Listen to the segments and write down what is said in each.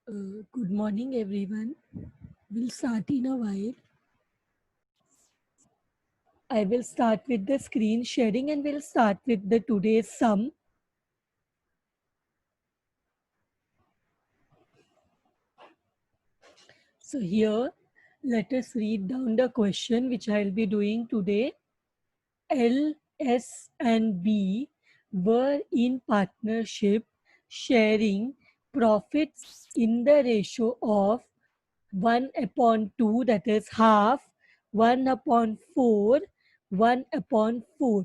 Good morning, everyone. We'll start in a while. I will start with the screen sharing and we'll start with the today's sum. So, here, let us read down the question which I'll be doing today. L, S, and B were in partnership, sharing profits in the ratio of 1 upon 2, that is half, 1 upon 4, 1 upon 4.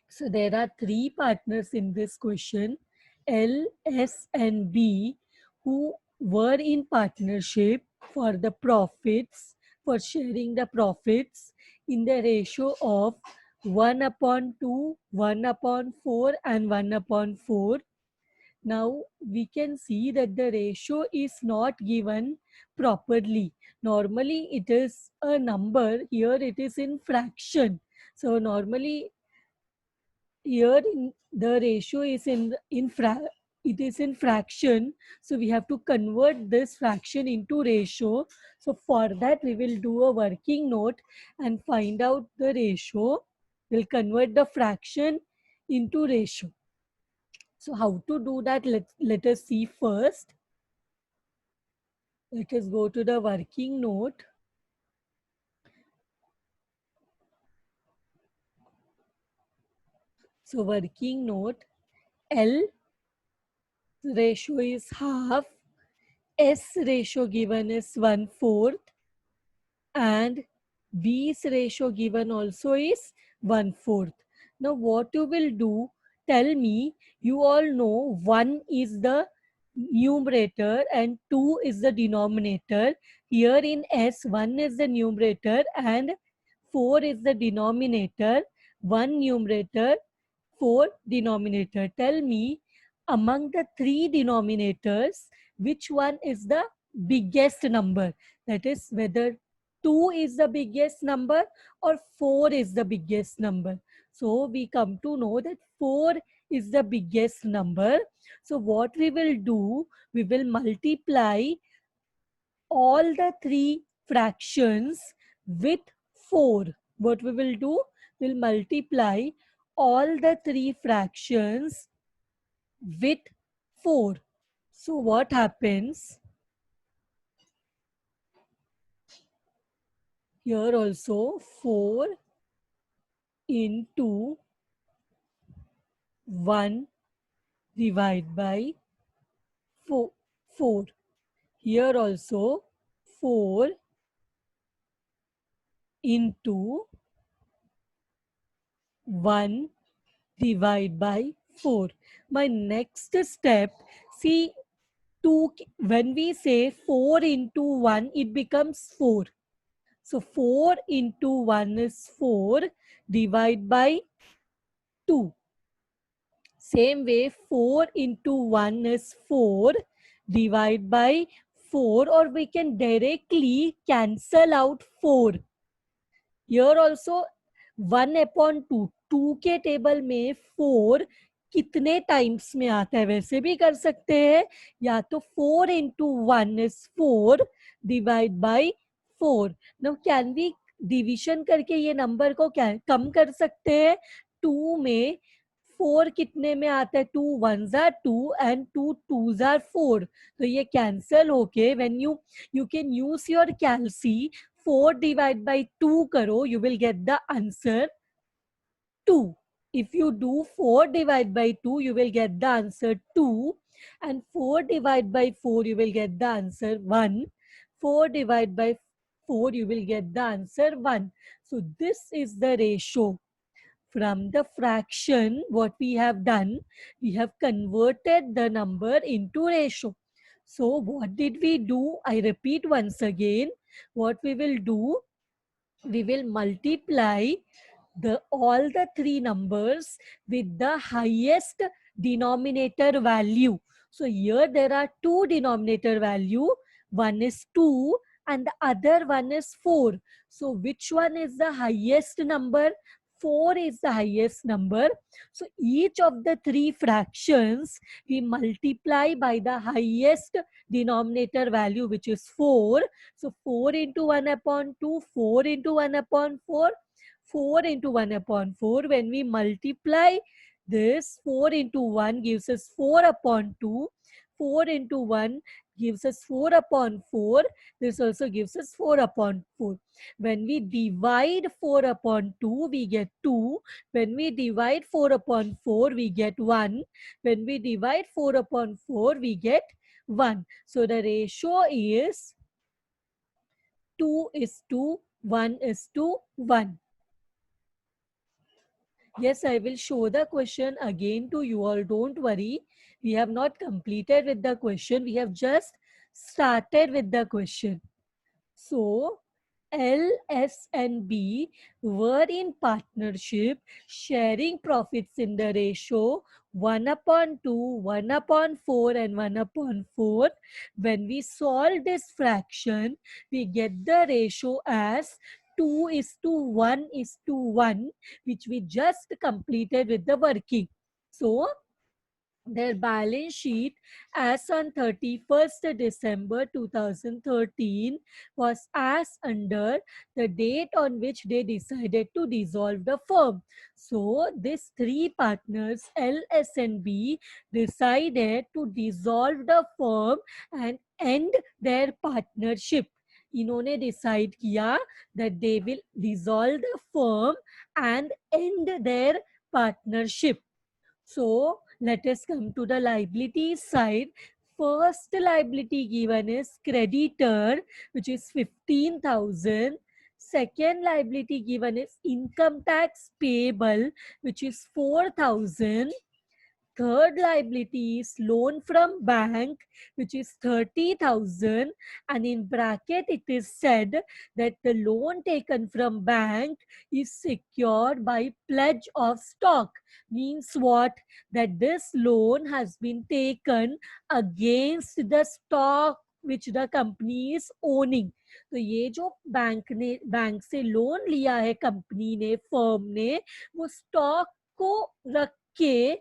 So there are three partners in this question, L, S, and B, who were in partnership for the profits, for sharing the profits in the ratio of 1 upon 2, 1 upon 4, and 1 upon 4. Now we can see that the ratio is not given properly. Normally it is a number, here it is in fraction. So normally here the ratio is it is in fraction, so we have to convert this fraction into ratio. So for that we will do a working note and find out the ratio. We'll convert the fraction into ratio. So how to do that, let us see first. Let us go to the working note. So working note, L ratio is half, S ratio given is 1/4, and B's ratio given also is 1/4. Now what you will do, tell me, you all know 1 is the numerator and 2 is the denominator. Here in S, 1 is the numerator and 4 is the denominator. 1 numerator, 4 denominator. Tell me, among the three denominators, which one is the biggest number? That is, whether 2 is the biggest number or 4 is the biggest number. So we come to know that 4 is the biggest number. So what we will do, we will multiply all the three fractions with 4. What we will do, we'll multiply all the three fractions with 4. So what happens? Here also 4 into 1 divided by 4. 4. Here also 4 into 1 divided by 4. My next step, see, 2, when we say 4 into 1, it becomes 4. So 4 into 1 is 4 divided by 2. Same way, 4 into 1 is 4 divided by 4, or we can directly cancel out 4. Here also 1 upon 2, 2 के table में 4 कितने times में आता है वैसे भी कर सकते हैं, या तो 4 into 1 is 4 divide by 4. Now can we division करके ये नंबर को कम कर सकते हैं. 2 में 4 कितने में आता है, 2 1s are 2 and 2 2s are 4. तो ये कैंसल होके when you can use your calci, 4 divided by 2 karo, you will get the answer 2. If you do 4 divided by 2, you will get the answer 2. And 4 divided by 4, you will get the answer 1. 4 divided by 4, you will get the answer 1. So this is the ratio. From the fraction, what we have done, we have converted the number into ratio. So what did we do? I repeat once again. What we will do, we will multiply all the three numbers with the highest denominator value. So here there are two denominator value. One is 2 and the other one is 4. So which one is the highest number? 4 is the highest number. So each of the three fractions we multiply by the highest denominator value, which is 4. So 4 into 1 upon 2, 4 into 1 upon 4, 4 into 1 upon 4. When we multiply this, 4 into 1 gives us 4 upon 2. 4 into 1 gives us 4 upon 4. This also gives us 4 upon 4. When we divide 4 upon 2, we get 2. When we divide 4 upon 4, we get 1. When we divide 4 upon 4, we get 1. So the ratio is 2 is to 1 is to 1. Yes, I will show the question again to you all. Don't worry. We have not completed with the question. We have just started with the question. So, L, S, and B were in partnership, sharing profits in the ratio 1 upon 2, 1 upon 4, and 1 upon 4. When we solve this fraction, we get the ratio as 2 is to 1 is to 1, which we just completed with the working. So, their balance sheet as on 31st December 2013 was as under the date on which they decided to dissolve the firm. So, these three partners, L, S, and B, decided to dissolve the firm and end their partnership. इन्होंने decide किया that they will dissolve the firm and end their partnership. So let us come to the liability side. First liability given is creditor, which is 15,000. Second liability given is income tax payable, which is 4,000. Third liability is loan from bank, which is 30,000, and in bracket it is said that the loan taken from bank is secured by pledge of stock. Means what? That this loan has been taken against the stock which the company is owning. तो ये जो bank से loan लिया है company ने, firm ने, वो stock को रख के,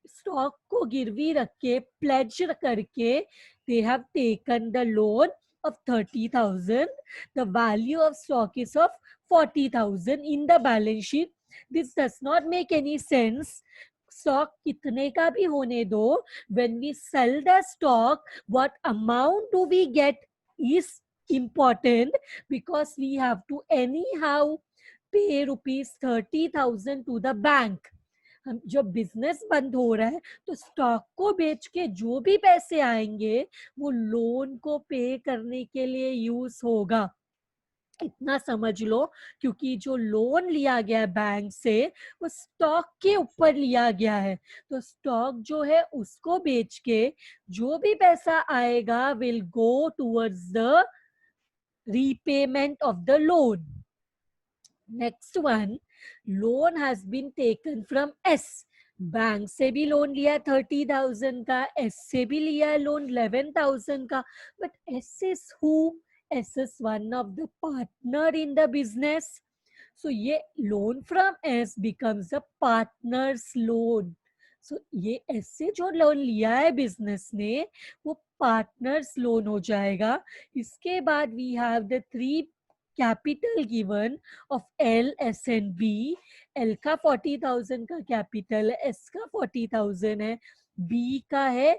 स्टॉक को गिरवी रख के, प्लेज करके, they have taken the loan of 30,000. The value of stock is of 40,000 in the balance sheet. This does not make any sense. Stock कितने का भी होने दो, when we sell the stock, what amount do we get is important, because we have to anyhow pay rupees 30,000 to the bank. हम जब business बंद हो रहा है तो स्टॉक को बेच के जो भी पैसे आएंगे वो लोन को पे करने के लिए यूज होगा, इतना समझ लो। क्योंकि जो लोन लिया गया है बैंक से वो स्टॉक के ऊपर लिया गया है, तो स्टॉक जो है उसको बेच के जो भी पैसा आएगा will go towards the repayment of the loan. Next one, loan has been taken from S. Bank से भी लोन लिया 30,000 का, एस से भी लिया लोन 11,000 का. But S is who? S is one of the partner in the business. So ये loan from S becomes a partners loan. So ये एस से जो लोन लिया है बिजनेस ने वो पार्टनर्स लोन हो जाएगा. इसके बाद we have the three capital given of L, S and B. L का 40,000 का कैपिटल है, एस का 40,000 है, बी का है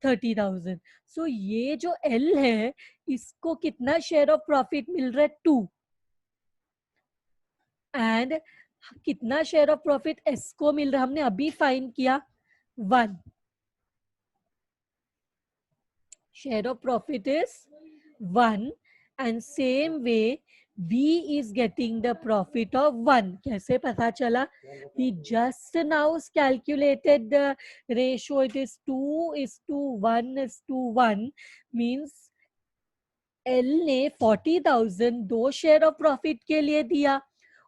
30,000. सो ये जो एल है इसको कितना शेयर ऑफ प्रॉफिट मिल रहा है? 2. एंड कितना शेयर ऑफ प्रॉफिट एस को मिल रहा है? हमने अभी फाइंड किया 1. Share of profit is 1. And same way B is getting the profit of 1. कैसे पता चला? We just now calculated the ratio. It is 2 is to 1 is to 1. Means L ने 40,000 दो शेयर ऑफ प्रॉफिट के लिए दिया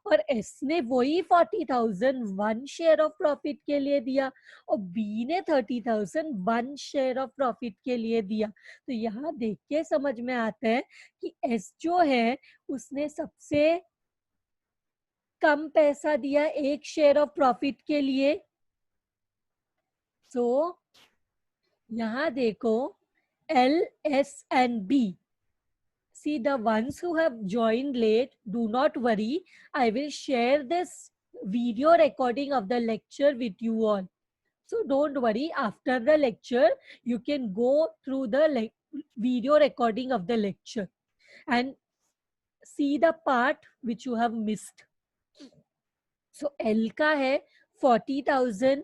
और एस ने वही 40,000 वन शेयर ऑफ प्रॉफिट के लिए दिया और बी ने 30,000 वन शेयर ऑफ प्रॉफिट के लिए दिया. तो यहाँ देख के समझ में आता है कि एस जो है उसने सबसे कम पैसा दिया एक शेयर ऑफ प्रॉफिट के लिए। सो यहाँ देखो L, S and B. See, the ones who have joined late, do not worry. I will share this video recording of the lecture with you all. So don't worry, after the lecture, you can go through the video recording of the lecture and see the part which you have missed. So L का है 40,000,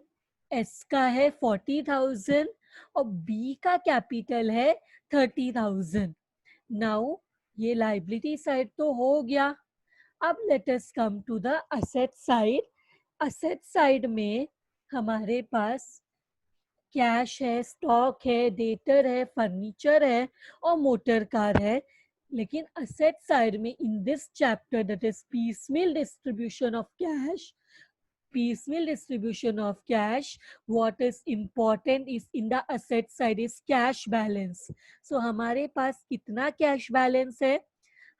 S का है 40,000 और B का capital है 30,000. Now ये liability side तो हो गया. अब let us come to the asset side. Asset side में हमारे पास कैश है, स्टॉक है, डेटर है, फर्नीचर है और मोटर कार है. लेकिन असेट साइड में in this chapter that is piecemeal distribution of cash, piecemeal distribution of cash, what is important is in the asset side is cash balance. So हमारे पास कितना cash balance है?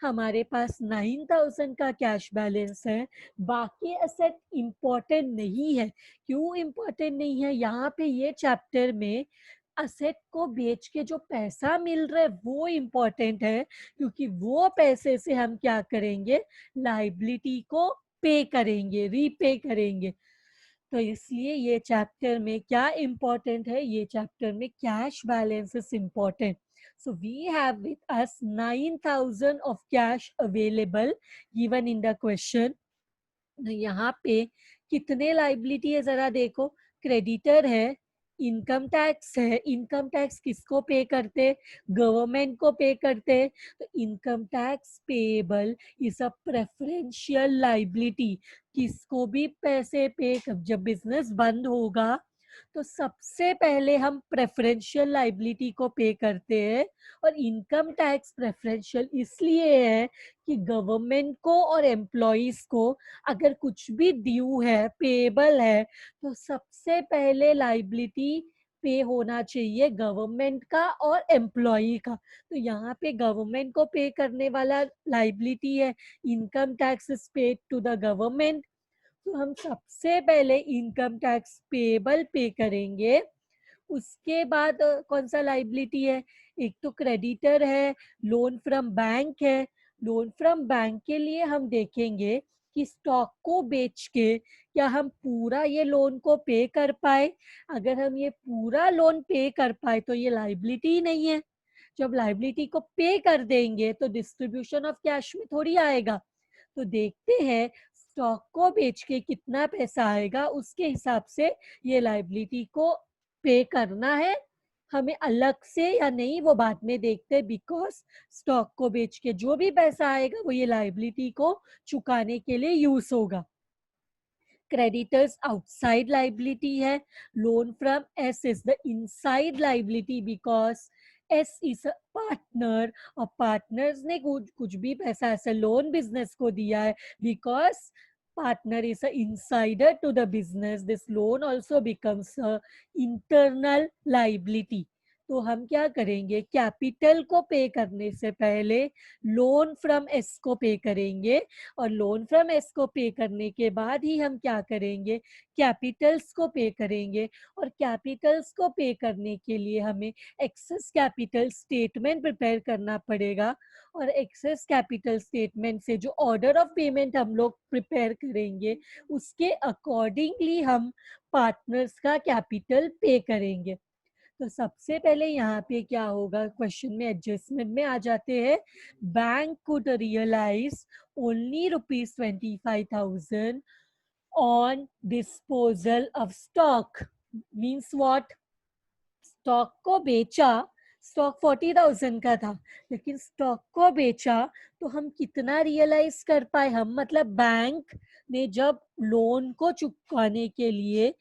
हमारे पास 9,000 का cash balance है. बाकी asset important नहीं है. क्यों इंपॉर्टेंट नहीं है? यहाँ पे ये चैप्टर में असेट को बेच के जो पैसा मिल रहा है वो इम्पोर्टेंट है, क्योंकि वो पैसे से हम क्या करेंगे? लाइबिलिटी को पे करेंगे, रीपे करेंगे. तो इसलिए ये चैप्टर में क्या इम्पोर्टेंट है? ये चैप्टर में cash balance is important. So we have with us 9,000 of cash available given in the question. यहाँ पे कितने लाइबिलिटी है जरा देखो. क्रेडिटर है, इनकम टैक्स है. इनकम टैक्स किसको पे करते? गवर्नमेंट को पे करते. तो income tax payable is a preferential liability. किसको भी पैसे पे, जब बिजनेस बंद होगा तो सबसे पहले हम प्रेफरेंशियल लाइबिलिटी को पे करते हैं. और इनकम टैक्स प्रेफरेंशियल इसलिए है कि गवर्नमेंट को और एम्प्लॉइज को अगर कुछ भी ड्यू है, पेएबल है, तो सबसे पहले लाइबिलिटी पे होना चाहिए गवर्नमेंट का और एम्प्लॉई का. तो यहाँ पे गवर्नमेंट को पे करने वाला लाइबिलिटी है. Income tax is paid to the government. तो हम सबसे पहले इनकम टैक्स पेएबल पे करेंगे. उसके बाद कौन सा लाइबिलिटी है? एक तो क्रेडिटर है, लोन फ्रॉम बैंक है. लोन फ्रॉम बैंक के लिए हम देखेंगे कि स्टॉक को बेच के क्या हम पूरा ये लोन को पे कर पाए. अगर हम ये पूरा लोन पे कर पाए तो ये लाइबिलिटी नहीं है. जब लाइबिलिटी को पे कर देंगे तो डिस्ट्रीब्यूशन ऑफ कैश में थोड़ी आएगा. तो देखते हैं स्टॉक को बेच के कितना पैसा आएगा, उसके हिसाब से ये लाइबिलिटी को पे करना है हमें अलग से या नहीं, वो बाद में देखते हैं. बिकॉज स्टॉक को बेच के जो भी पैसा आएगा वो ये लाइबिलिटी को चुकाने के लिए यूज होगा. क्रेडिटर्स आउटसाइड लाइबिलिटी है. Loan from S is the inside liability because S is a partner और पार्टनर्स ने कुछ भी पैसा ऐसे लोन बिजनेस को दिया है. Because partner is an insider to the business, this loan also becomes a internal liability. तो हम क्या करेंगे? कैपिटल को पे करने से पहले लोन फ्रॉम एस को पे करेंगे और लोन फ्रॉम एस को पे करने के बाद ही हम क्या करेंगे? कैपिटल्स को पे करेंगे. और कैपिटल्स को पे करने के लिए हमें एक्सेस कैपिटल स्टेटमेंट प्रिपेयर करना पड़ेगा. और एक्सेस कैपिटल स्टेटमेंट से जो ऑर्डर ऑफ पेमेंट हम लोग प्रिपेयर करेंगे उसके अकॉर्डिंगली हम पार्टनर्स का कैपिटल पे करेंगे. तो सबसे पहले यहाँ पे क्या होगा? क्वेश्चन में एडजस्टमेंट में आ जाते हैं. Bank could realise only ₹25,000 on disposal of stock. Means what? Stock को बेचा, स्टॉक 40,000 का था, लेकिन स्टॉक को बेचा तो हम कितना रियलाइज कर पाए? हम मतलब बैंक ने जब लोन को चुकाने के लिए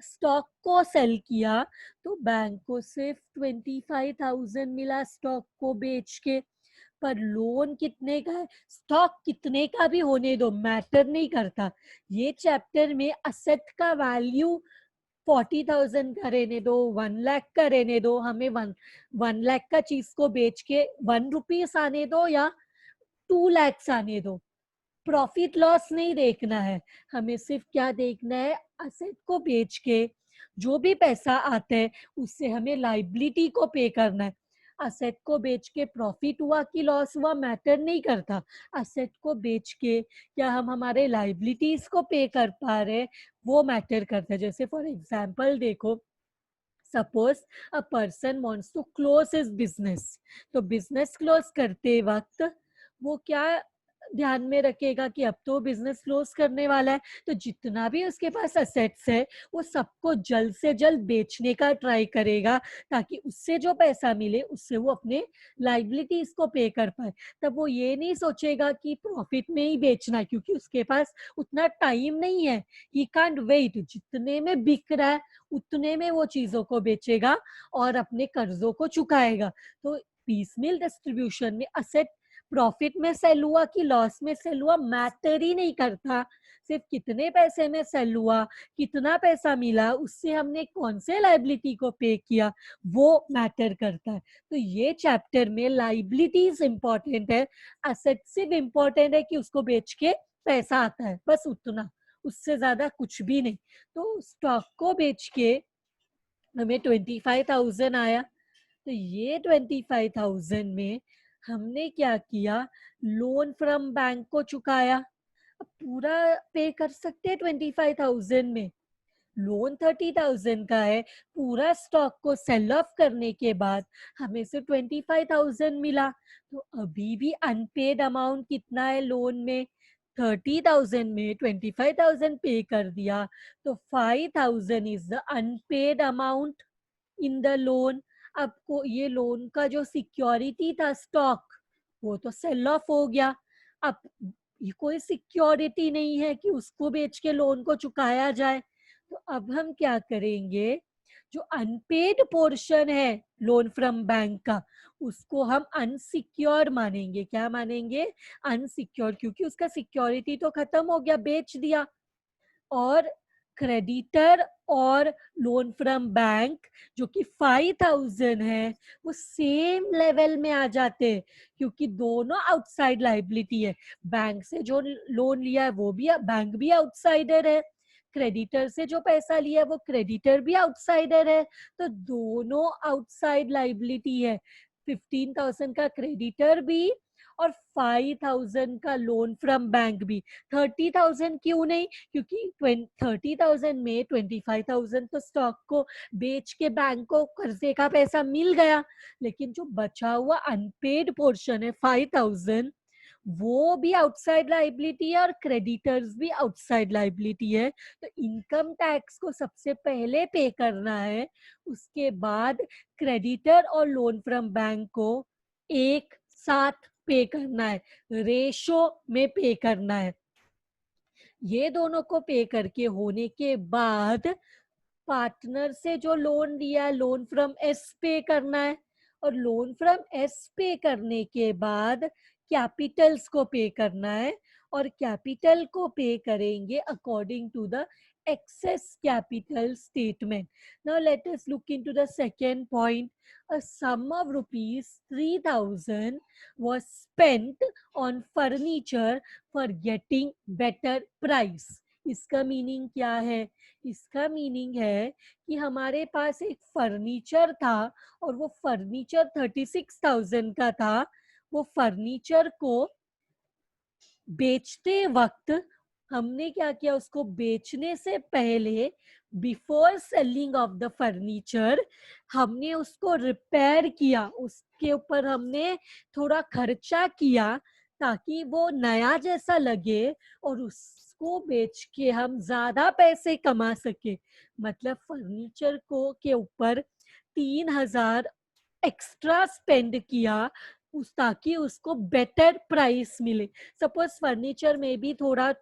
स्टॉक को सेल किया तो बैंक को सिर्फ 25,000 मिला स्टॉक को बेच के. पर लोन कितने का है? स्टॉक कितने का भी होने दो, मैटर नहीं करता. ये चैप्टर में असेट का वैल्यू 40,000 का रहने दो, 1 लाख का रहने दो, हमें 1 लाख का चीज को बेच के ₹1 आने दो या 2 lakhs आने दो. प्रॉफिट लॉस नहीं देखना है, हमें सिर्फ क्या देखना है, असेट को बेच के जो भी पैसा आता है उससे हमें लाइबिलिटी को पे करना है। असेट को बेच के प्रॉफिट हुआ कि लॉस हुआ मैटर नहीं करता, असेट को बेच के क्या हम हमारे लाइबिलिटीज को पे कर पा रहे वो मैटर करता है। जैसे फॉर एग्जाम्पल देखो, suppose a person wants to close his business, तो बिजनेस क्लोज करते वक्त वो क्या ध्यान में रखेगा कि अब तो बिजनेस क्लोज करने वाला है, तो जितना भी उसके पास असेट्स है वो सबको जल्द से जल्द बेचने का ट्राई करेगा, ताकि उससे जो पैसा मिले उससे वो अपने लाइबिलिटीज को पे कर पाए। तब वो ये नहीं सोचेगा कि प्रॉफिट में ही बेचना है, क्योंकि उसके पास उतना टाइम नहीं है, ही कांट वेट, जितने में बिक रहा है उतने में वो चीजों को बेचेगा और अपने कर्जों को चुकाएगा। तो पीसमिल डिस्ट्रीब्यूशन में असेट प्रॉफिट में सेल हुआ कि लॉस में सेल हुआ मैटर ही नहीं करता, सिर्फ कितने पैसे में सेल हुआ, कितना पैसा मिला, उससे हमने कौन से लाइबिलिटी को पे किया वो मैटर करता है। तो ये चैप्टर में लाइबिलिटीज इंपॉर्टेंट है, असेट सिर्फ इंपॉर्टेंट है कि उसको बेच के पैसा आता है, बस उतना, उससे ज्यादा कुछ भी नहीं। तो स्टॉक को बेच के हमें 25,000 आया, तो ये 25,000 में हमने क्या किया, लोन फ्रॉम बैंक को चुकाया। अब पूरा पे कर सकते हैं 25,000 में, लोन 30,000 का है, पूरा स्टॉक को सेल ऑफ करने के बाद हमें से 25,000 मिला। तो अभी भी अनपेड अमाउंट कितना है लोन में, 30,000 में 25,000 पे कर दिया, तो 5,000 is the unpaid amount in the loan. आपको ये लोन का जो सिक्योरिटी था स्टॉक, वो तो सेल ऑफ हो गया। अब ये कोई सिक्योरिटी नहीं है कि उसको बेच के लोन को चुकाया जाए, तो अब हम क्या करेंगे, जो अनपेड पोर्शन है लोन फ्रॉम बैंक का उसको हम अनसिक्योर मानेंगे। क्या मानेंगे, अनसिक्योर, क्योंकि उसका सिक्योरिटी तो खत्म हो गया, बेच दिया। और क्रेडिटर और लोन फ्रॉम बैंक जो कि 5,000 है वो सेम लेवल में आ जाते हैं, क्योंकि दोनों आउटसाइड लाइबिलिटी है। बैंक से जो लोन लिया है वो भी, बैंक भी आउटसाइडर है, क्रेडिटर से जो पैसा लिया है वो क्रेडिटर भी आउटसाइडर है, तो दोनों आउटसाइड लाइबिलिटी है। 15,000 का क्रेडिटर भी और 5,000 का लोन फ्रॉम बैंक भी। 30,000 क्यों नहीं, क्योंकि 30,000 में 25,000 तो स्टॉक को बेच के बैंक को कर्जे का पैसा मिल गया, लेकिन जो बचा हुआ अनपेड पोर्शन है 5,000 वो भी आउटसाइड लाइबिलिटी है और क्रेडिटर्स भी आउटसाइड लाइबिलिटी है। तो इनकम टैक्स को सबसे पहले पे करना है, उसके बाद क्रेडिटर और लोन फ्रॉम बैंक को एक साथ पे करना है, रेशो में पे करना है। ये दोनों को पे करके होने के बाद पार्टनर से जो लोन लिया है लोन फ्रॉम एस पे करना है, और लोन फ्रॉम एस पे करने के बाद कैपिटल्स को पे करना है, और कैपिटल को पे करेंगे according to the excess capital statement. Now let us look into the second point. A sum of rupees 3,000 was spent on furniture for getting better price. इसका मीनिंग क्या है, इसका मीनिंग है कि हमारे पास एक फर्नीचर था और वो फर्नीचर 36,000 का था। वो फर्नीचर को बेचते वक्त हमने क्या किया, उसको बेचने से पहले before selling of the furniture हमने उसको रिपेयर किया, उसके ऊपर हमने थोड़ा खर्चा किया ताकि वो नया जैसा लगे और उसको बेच के हम ज्यादा पैसे कमा सके। मतलब फर्नीचर को के ऊपर 3,000 एक्स्ट्रा स्पेंड किया उस ताकि उसको बेटर प्राइस मिले। सपोज फर्नीचर में भी थोड़ा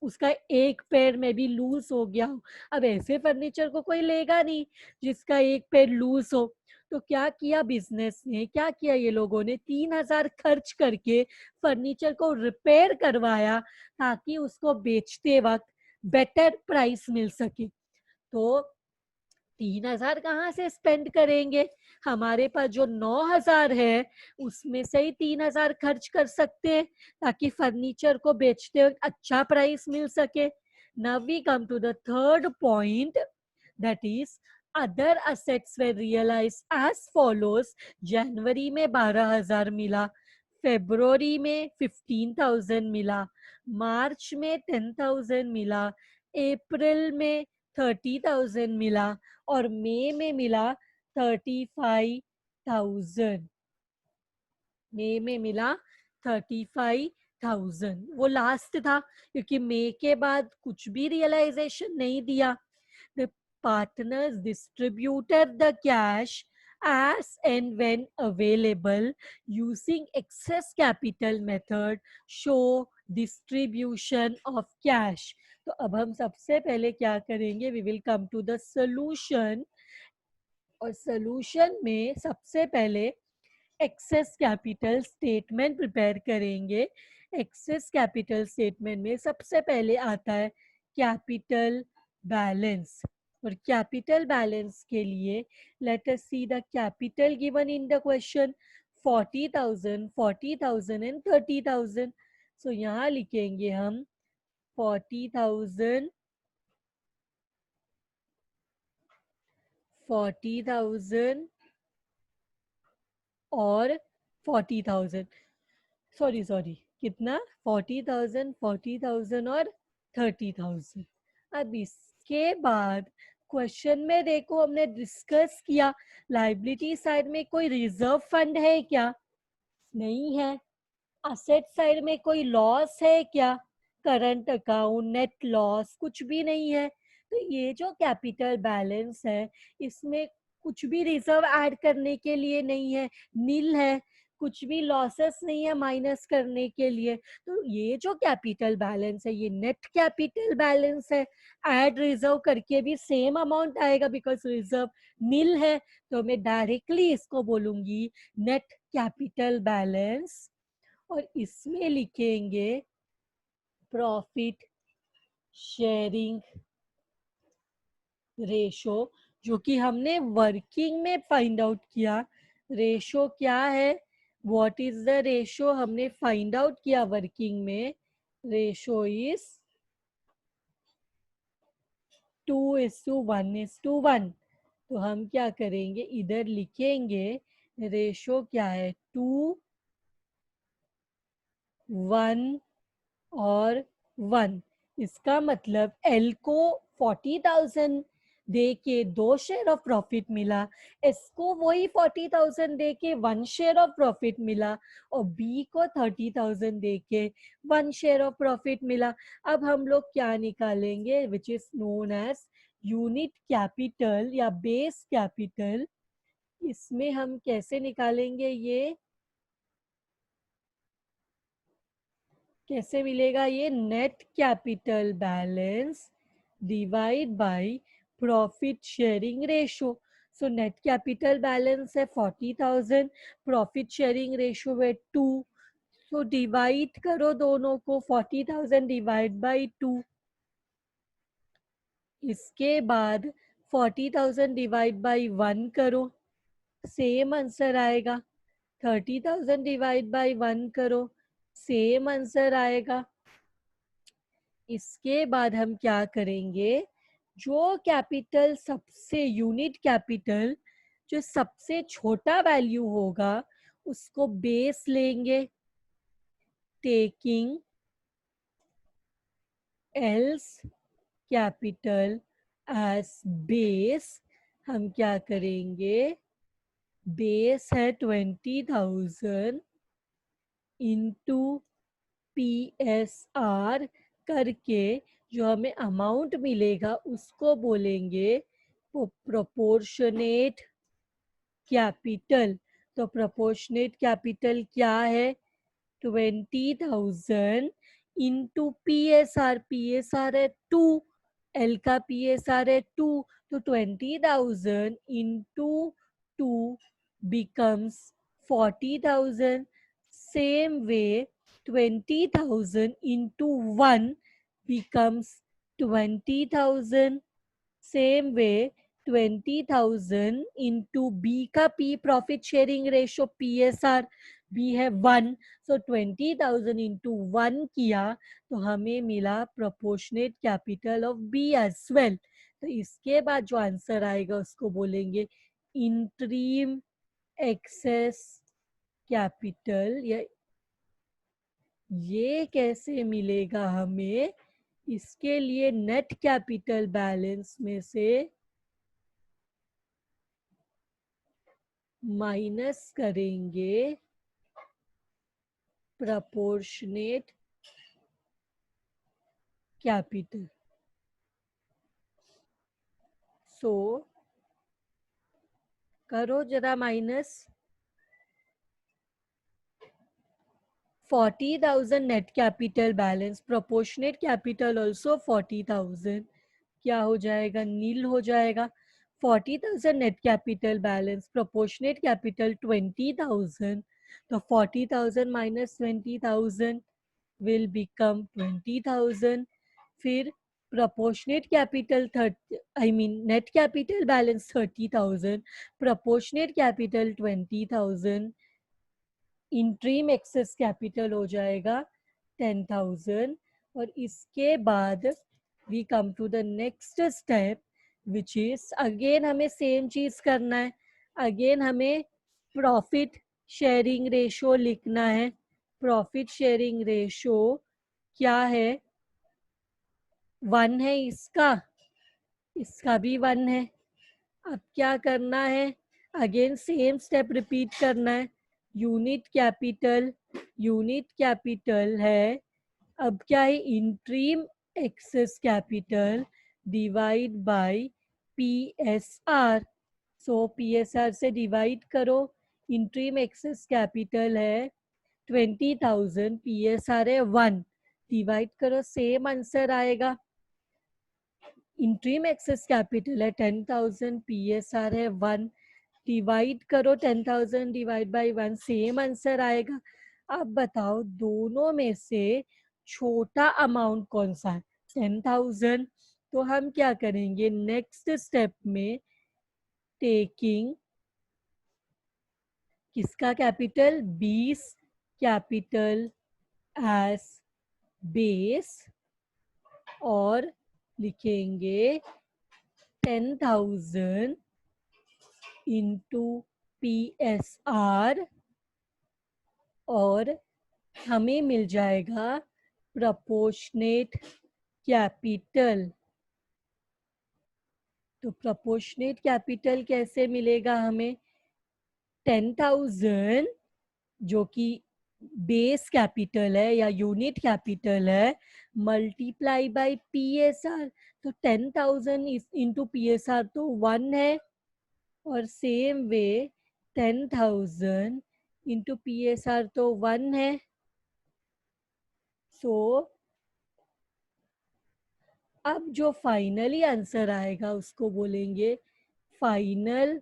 उसका एक पैर में भी लूज हो गया हो, अब ऐसे फर्नीचर को कोई लेगा नहीं जिसका एक पैर लूज हो। तो क्या किया बिजनेस ने, क्या किया ये लोगों ने, 3,000 खर्च करके फर्नीचर को रिपेयर करवाया ताकि उसको बेचते वक्त बेटर प्राइस मिल सके। तो 3,000 कहाँ से स्पेंड करेंगे? हमारे पास जो 9,000 है उसमें से ही 3,000 खर्च कर सकते हैं ताकि फर्नीचर को बेचते वक्त अच्छा प्राइस मिल सके. Now we come to the third point, that is other assets were realized as follows. जनवरी में 12,000 मिला, फरवरी में 15,000 मिला, मार्च में 10,000 मिला, अप्रैल में 30,000 मिला और मई में मिला 35,000. मई में मिला 35,000. वो लास्ट था क्योंकि मई के बाद कुछ भी रियलाइजेशन नहीं दिया. The partners distributed the cash as and when available using excess capital method. Show distribution of cash. तो अब हम सबसे पहले क्या करेंगे? We will come to the solution. और solution में सबसे पहले एक्सेस कैपिटल स्टेटमेंट प्रिपेयर करेंगे. एक्सेस कैपिटल स्टेटमेंट में सबसे पहले आता है कैपिटल बैलेंस. और कैपिटल बैलेंस के लिए let us see the capital given in the question. 40,000, 40,000 and 30,000. सो यहाँ लिखेंगे हम 40,000, 40,000 और 40,000. सॉरी कितना? 40,000, 40,000 और 30,000. अब इसके बाद क्वेश्चन में देखो हमने डिस्कस किया लाइबिलिटी साइड में कोई रिजर्व फंड है क्या? नहीं है. असेट साइड में कोई लॉस है क्या? करंट अकाउंट, नेट लॉस कुछ भी नहीं है. तो ये जो कैपिटल बैलेंस है इसमें कुछ भी रिजर्व ऐड करने के लिए नहीं है, नील है. कुछ भी लॉसेस नहीं है माइनस करने के लिए. तो ये जो कैपिटल बैलेंस है ये नेट कैपिटल बैलेंस है. ऐड रिजर्व करके भी सेम अमाउंट आएगा बिकॉज रिजर्व नील है. तो मैं डायरेक्टली इसको बोलूंगी नेट कैपिटल बैलेंस. और इसमें लिखेंगे प्रॉफिट शेयरिंग रेशो जो कि हमने वर्किंग में फाइंड आउट किया. रेशो क्या है? What is the ratio? हमने फाइंड आउट किया वर्किंग में. Ratio is 2:1:1. तो हम क्या करेंगे? इधर लिखेंगे रेशो क्या है? 2, 1 और 1. इसका मतलब एल को 40,000 दे के 2 शेयर ऑफ प्रॉफिट मिला, एस को वही 40,000 दे के 1 शेयर ऑफ प्रॉफिट मिला और बी को 30,000 दे के 1 शेयर ऑफ प्रॉफिट मिला. अब हम लोग क्या निकालेंगे? Which is known as unit capital या बेस कैपिटल. इसमें हम कैसे निकालेंगे? ये कैसे मिलेगा? ये net capital balance divide by profit sharing ratio. So net capital balance है 40,000, प्रॉफिट शेयरिंग रेशो है 2. सो डिवाइड करो दोनों को. 40,000 डिवाइड बाय 2. इसके बाद 40,000 डिवाइड बाय 1 करो, सेम आंसर आएगा. 30,000 डिवाइड बाय 1 करो, सेम आंसर आएगा. इसके बाद हम क्या करेंगे? जो कैपिटल सबसे यूनिट कैपिटल जो सबसे छोटा वैल्यू होगा उसको बेस लेंगे. Taking L's capital as base. हम क्या करेंगे? बेस है 20,000 इंटू PSR करके जो हमें अमाउंट मिलेगा उसको बोलेंगे प्रोपोर्शनेट कैपिटल. तो प्रोपोर्शनेट कैपिटल क्या है? 20,000 इंटू PSR. PSR है 2, एल का PSR है 2. तो 20,000 into 2 becomes 40,000. Same way 20,000 into 1 becomes 20,000. Same way 20,000 into B का P profit sharing ratio PSR, B है 1, सो 20,000 इंटू 1 किया तो हमें मिला proportionate capital of B as well. तो इसके बाद जो आंसर आएगा उसको बोलेंगे इंटरिम एक्सेस कैपिटल। या ये कैसे मिलेगा हमें, इसके लिए नेट कैपिटल बैलेंस में से माइनस करेंगे प्रपोर्शनेट कैपिटल। सो करो जरा minus. 40,000 net capital balance, proportionate capital also 40,000, क्या हो जाएगा, नील हो जाएगा। 40,000 net capital balance, proportionate capital 20,000, तो 40,000 माइनस 20,000 will become 20,000। फिर proportionate capital 30, I mean net capital balance 30,000, proportionate capital 20,000, interim excess capital हो जाएगा 10,000। और इसके बाद we come to the next step which is again हमें सेम चीज करना है। अगेन हमें प्रॉफिट शेयरिंग रेशो लिखना है। प्रॉफिट शेयरिंग रेशो क्या है, 1 है इसका, इसका भी 1 है। अब क्या करना है, अगेन सेम स्टेप रिपीट करना है। यूनिट कैपिटल है, अब क्या है, interim excess capital divide by PSR। So PSR से डिवाइड करो। इंट्रीम एक्सेस कैपिटल है 20,000, PSR है 1, डिवाइड करो सेम आंसर आएगा। इंट्रीम एक्सेस कैपिटल है 10,000, PSR है 1, डिवाइड करो 10,000 डिवाइड बाय 1, सेम आंसर आएगा। अब बताओ दोनों में से छोटा अमाउंट कौन सा है, 10,000। तो हम क्या करेंगे नेक्स्ट स्टेप में, टेकिंग किसका कैपिटल, 20 कैपिटल एज बेस, और लिखेंगे 10,000 इंटू PSR, और हमें मिल जाएगा प्रपोर्शनेट कैपिटल। तो प्रपोर्शनेट कैपिटल कैसे मिलेगा हमें, 10,000 जो कि बेस कैपिटल है या यूनिट कैपिटल है, मल्टीप्लाई बाय PSR। तो 10,000 इंटू PSR तो 1 है, और सेम वे 10,000 इंटू PSR तो 1 है। सो अब जो फाइनली आंसर आएगा उसको बोलेंगे फाइनल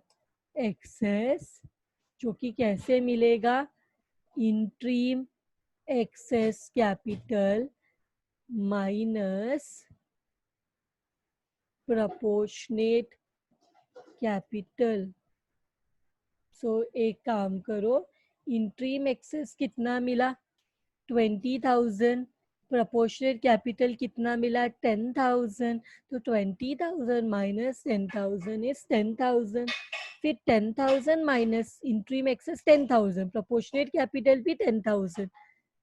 एक्सेस, जो कि कैसे मिलेगा, interim excess capital minus proportionate capital. So एक काम करो, इंट्रीम एक्सेस कितना मिला, 20,000, प्रोपोर्शनेट कैपिटल कितना मिला, 10,000। तो 20,000 माइनस 10,000 इज 10,000। फिर 10,000 minus interim excess 10,000, proportionate capital भी 10,000,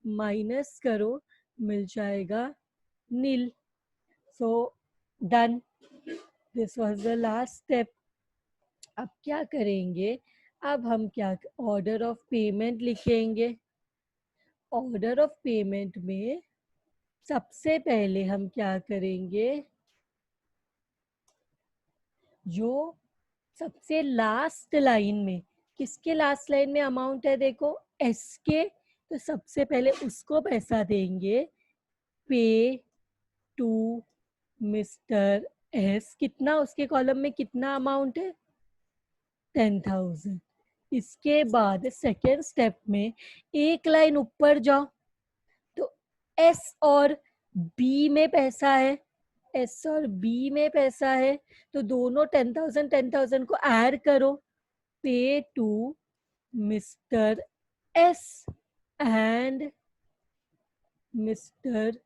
माइनस करो, मिल जाएगा nil. So done, this was the last step. अब क्या करेंगे, अब हम क्या ऑर्डर ऑफ पेमेंट लिखेंगे। ऑर्डर ऑफ पेमेंट में सबसे पहले हम क्या करेंगे, जो सबसे लास्ट लाइन में, किसके लास्ट लाइन में अमाउंट है देखो, एस के, तो सबसे पहले उसको पैसा देंगे। पे टू मिस्टर एस, कितना उसके कॉलम में कितना अमाउंट है, 10,000। इसके बाद सेकेंड स्टेप में एक लाइन ऊपर जाओ, तो एस और बी में पैसा है एस और बी में पैसा है, तो दोनों 10,000 को ऐड करो. Pay to mister S and mister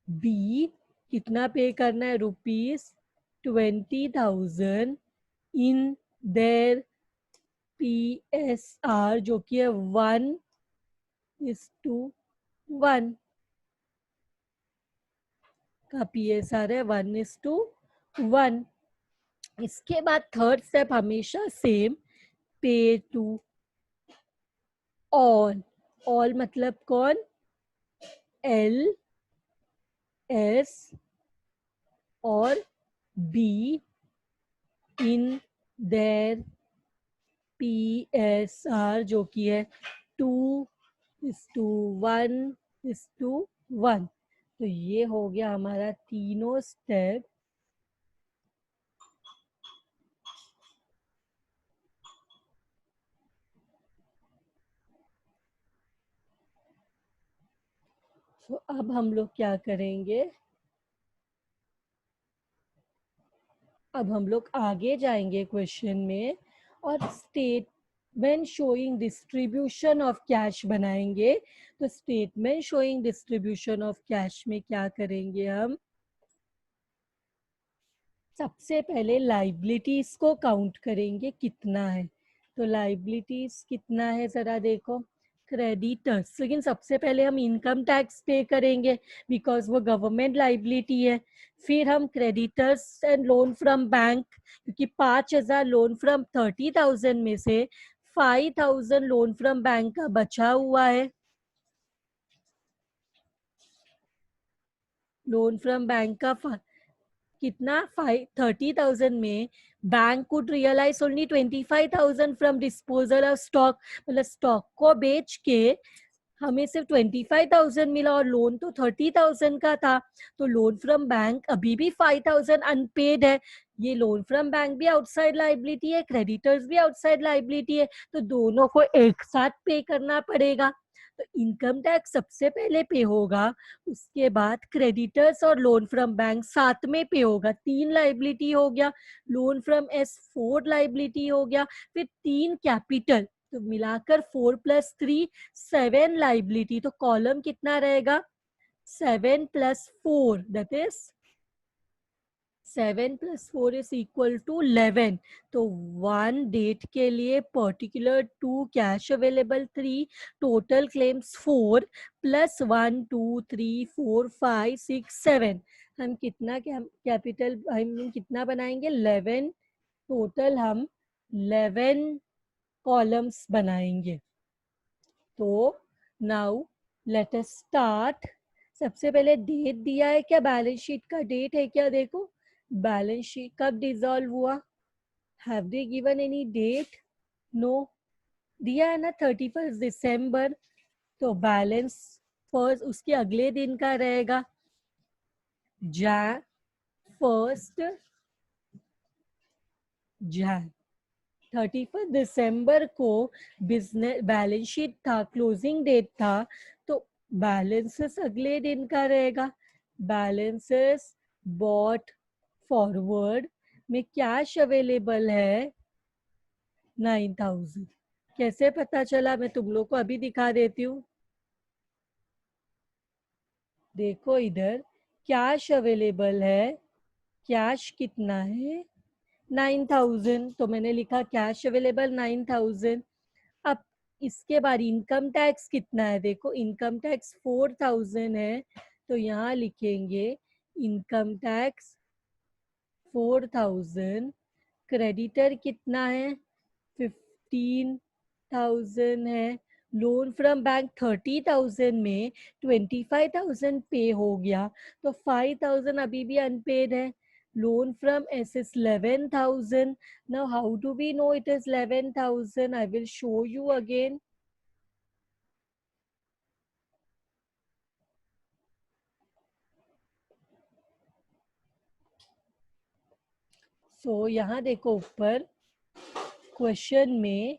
B. कितना पे करना है? ₹20,000 इन देयर PSR, जो कि है 1:1 का PSR है, 1:1. इसके बाद थर्ड स्टेप हमेशा सेम, पे टू ऑल. ऑल मतलब कौन? LS और B इन देयर PSR, जो कि है 2:1:1. तो ये हो गया हमारा तीनों स्टेप. तो अब हम लोग क्या करेंगे? अब हम लोग आगे जाएंगे क्वेश्चन में और statement showing distribution of cash बनाएंगे. तो statement showing distribution of cash में क्या करेंगे हम? सबसे पहले लाइबिलिटीज को काउंट करेंगे कितना है. तो लाइबिलिटीज कितना है जरा देखो. क्रेडिटर्स, लेकिन सबसे पहले हम इनकम टैक्स पे करेंगे बिकॉज वो गवर्नमेंट लाइबिलिटी है. फिर हम creditors and loan from bank, क्योंकि 5,000 लोन फ्रॉम 30,000 में से 5,000 लोन फ्रॉम बैंक का बचा हुआ है. लोन फ्रॉम बैंक का कितना? 30,000 में bank could realise only 25,000 from disposal of stock. मतलब स्टॉक को बेच के हमें सिर्फ 25,000 मिला और लोन तो 30,000 का था. तो लोन फ्रॉम बैंक अभी भी 5,000 अनपेड है. ये लोन फ्रॉम बैंक भी आउटसाइड लाइबिलिटी है, क्रेडिटर्स भी आउटसाइड लाइबिलिटी है, तो दोनों को एक साथ पे करना पड़ेगा. तो इनकम टैक्स सबसे पहले पे होगा, उसके बाद क्रेडिटर्स और लोन फ्रॉम बैंक साथ में पे होगा. 3 लाइबिलिटी हो गया. लोन फ्रॉम एस 4 लाइबिलिटी हो गया. फिर 3 कैपिटल, तो मिलाकर 4+3 7 लाइबिलिटी. तो कॉलम कितना रहेगा? 7+4, that is 7+4 is equal to 11. तो 1 डेट के लिए particular 2, cash available 3, total claims 4, +1 2 3 4 5 6 7. हम कितना कैपिटल हम कितना बनाएंगे? 11. टोटल हम 11 कॉलम्स बनाएंगे. तो नाउ लेट अस स्टार्ट. सबसे पहले डेट दिया है क्या? बैलेंस शीट का डेट है क्या? देखो बैलेंस शीट कब डिसॉल्व हुआ? Have they given any debt? No. दिया है ना 31 दिसंबर. तो बैलेंस फर्स्ट उसके अगले दिन का रहेगा, जैन 1 जैन. 31 दिसंबर को बिजनेस बैलेंस शीट था, क्लोजिंग डेट था. तो बैलेंसेस अगले दिन का रहेगा. बैलेंसेस बॉट फॉरवर्ड में कैश अवेलेबल है 9,000. कैसे पता चला? मैं तुम लोग को अभी दिखा देती हूँ. देखो इधर कैश अवेलेबल है. कैश कितना है? 9,000. तो मैंने लिखा कैश अवेलेबल 9,000. अब इसके बाद इनकम टैक्स कितना है? देखो इनकम टैक्स 4,000 है. तो यहाँ लिखेंगे इनकम टैक्स 4,000. क्रेडिटर कितना है? 15,000 है. लोन फ्रॉम बैंक 30,000 में 25,000 पे हो गया, तो 5,000 अभी भी अनपेड है. Loan from S is 11,000. Now how do we know it is 11,000? I will show you again. So यहाँ देखो ऊपर क्वेश्चन में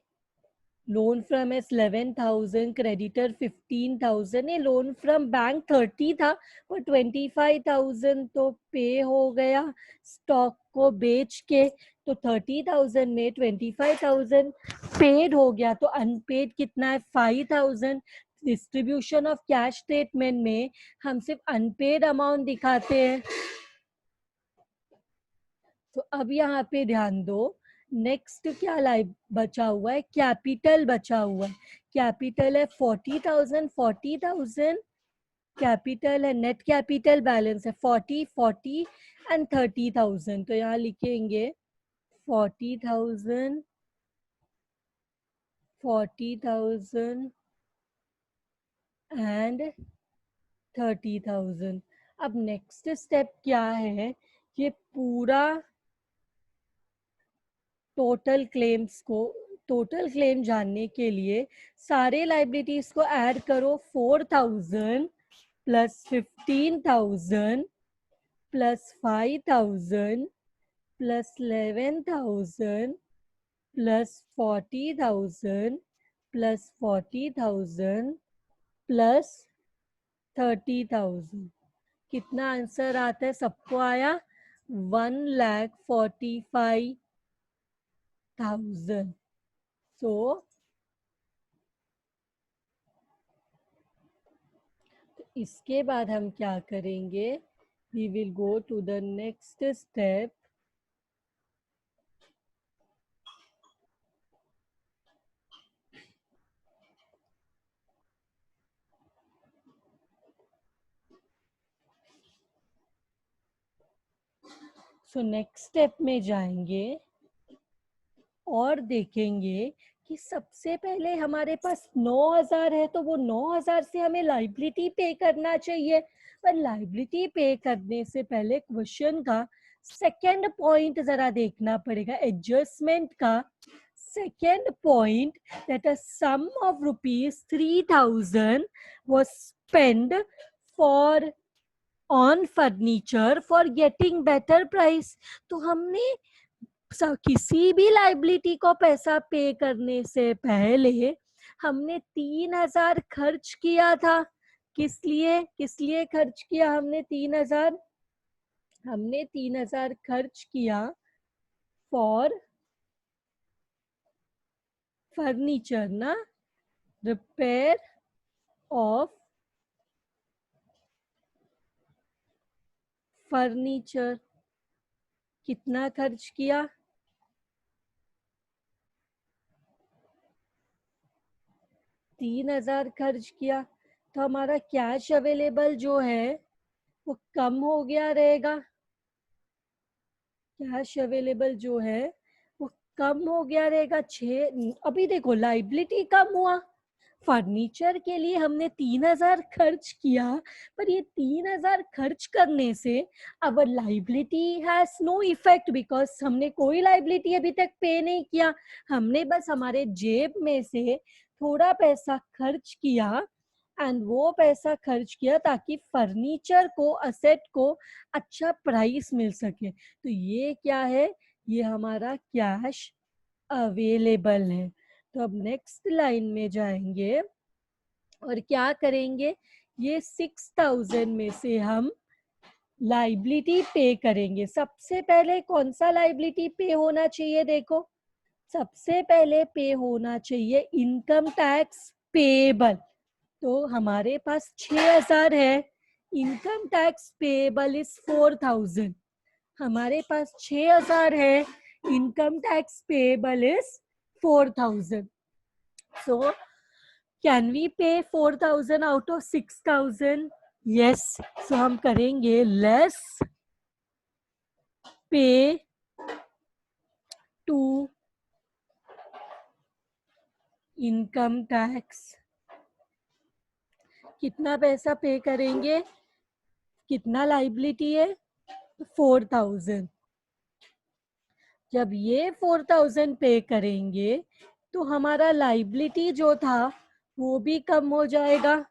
लोन फ्रॉम एस 11,000, क्रेडिटर 15,000, ये लोन फ्रॉम बैंक 30 था और 25,000 तो पे हो गया स्टॉक को बेच के। तो 30,000 में 25,000 पेड हो गया, तो अनपेड कितना है 5,000। डिस्ट्रीब्यूशन ऑफ कैश स्टेटमेंट में हम सिर्फ अनपेड अमाउंट दिखाते हैं। तो अब यहाँ पे ध्यान दो, नेक्स्ट क्या लाइव बचा हुआ है, कैपिटल बचा हुआ है। कैपिटल है 40,000, 40,000 कैपिटल है, नेट कैपिटल बैलेंस है 40, 40 एंड 30,000। तो यहाँ लिखेंगे 40,000, 40,000 एंड 30,000। अब नेक्स्ट स्टेप क्या है, ये पूरा टोटल क्लेम जानने के लिए सारे लाइबिलिटीज को ऐड करो। 4,000 plus 15,000 plus 5,000 plus 11,000 plus 40,000 plus 40,000 plus 30,000। कितना आंसर आता है, सबको आया 1,45,000। सो इसके बाद हम क्या करेंगे, we will go to the next step. So next step में जाएंगे और देखेंगे कि सबसे पहले हमारे पास 9,000 है, तो वो 9,000 से हमें लाइबिलिटी पे करना चाहिए। पर लाइबिलिटी पे करने से पहले क्वेश्चन का सेकेंड पॉइंट जरा देखना पड़ेगा, एडजस्टमेंट का second point, that a sum of rupees 3,000 was spent for on furniture for getting better price। तो हमने किसी भी लाइबिलिटी को पैसा पे करने से पहले हमने 3,000 खर्च किया था। किस लिए खर्च किया हमने 3,000? हमने 3,000 खर्च किया फॉर फर्नीचर ना, रिपेयर ऑफ फर्नीचर। कितना खर्च किया? 3,000 खर्च किया। तो हमारा कैश अवेलेबल जो है वो कम हो गया रहेगा। कैश अवेलेबल जो है वो कम हो गया रहेगा। अभी देखो लाइबिलिटी कम हुआ, फर्नीचर के लिए हमने 3,000 खर्च किया, पर ये 3,000 खर्च करने से our liability has no effect, because हमने कोई लाइबिलिटी अभी तक पे नहीं किया। हमने बस हमारे जेब में से थोड़ा पैसा खर्च किया, एंड वो पैसा खर्च किया ताकि फर्नीचर को, असेट को अच्छा प्राइस मिल सके। तो ये क्या है, ये हमारा कैश अवेलेबल है। तो अब नेक्स्ट लाइन में जाएंगे और क्या करेंगे, ये 6,000 में से हम लाइबिलिटी पे करेंगे। सबसे पहले कौन सा लाइबिलिटी पे होना चाहिए, देखो सबसे पहले पे होना चाहिए इनकम टैक्स पेएबल। तो हमारे पास 6,000 है, इनकम टैक्स पेएबल इज 4,000। हमारे पास 6,000 है, income tax payable is 4,000। So can we pay 4,000 out of 6,000? Yes. सो हम करेंगे लेस पे टू इनकम टैक्स। कितना पैसा पे करेंगे, कितना लाइबिलिटी है 4,000। जब ये 4,000 पे करेंगे तो हमारा लाइबिलिटी जो था वो भी कम हो जाएगा।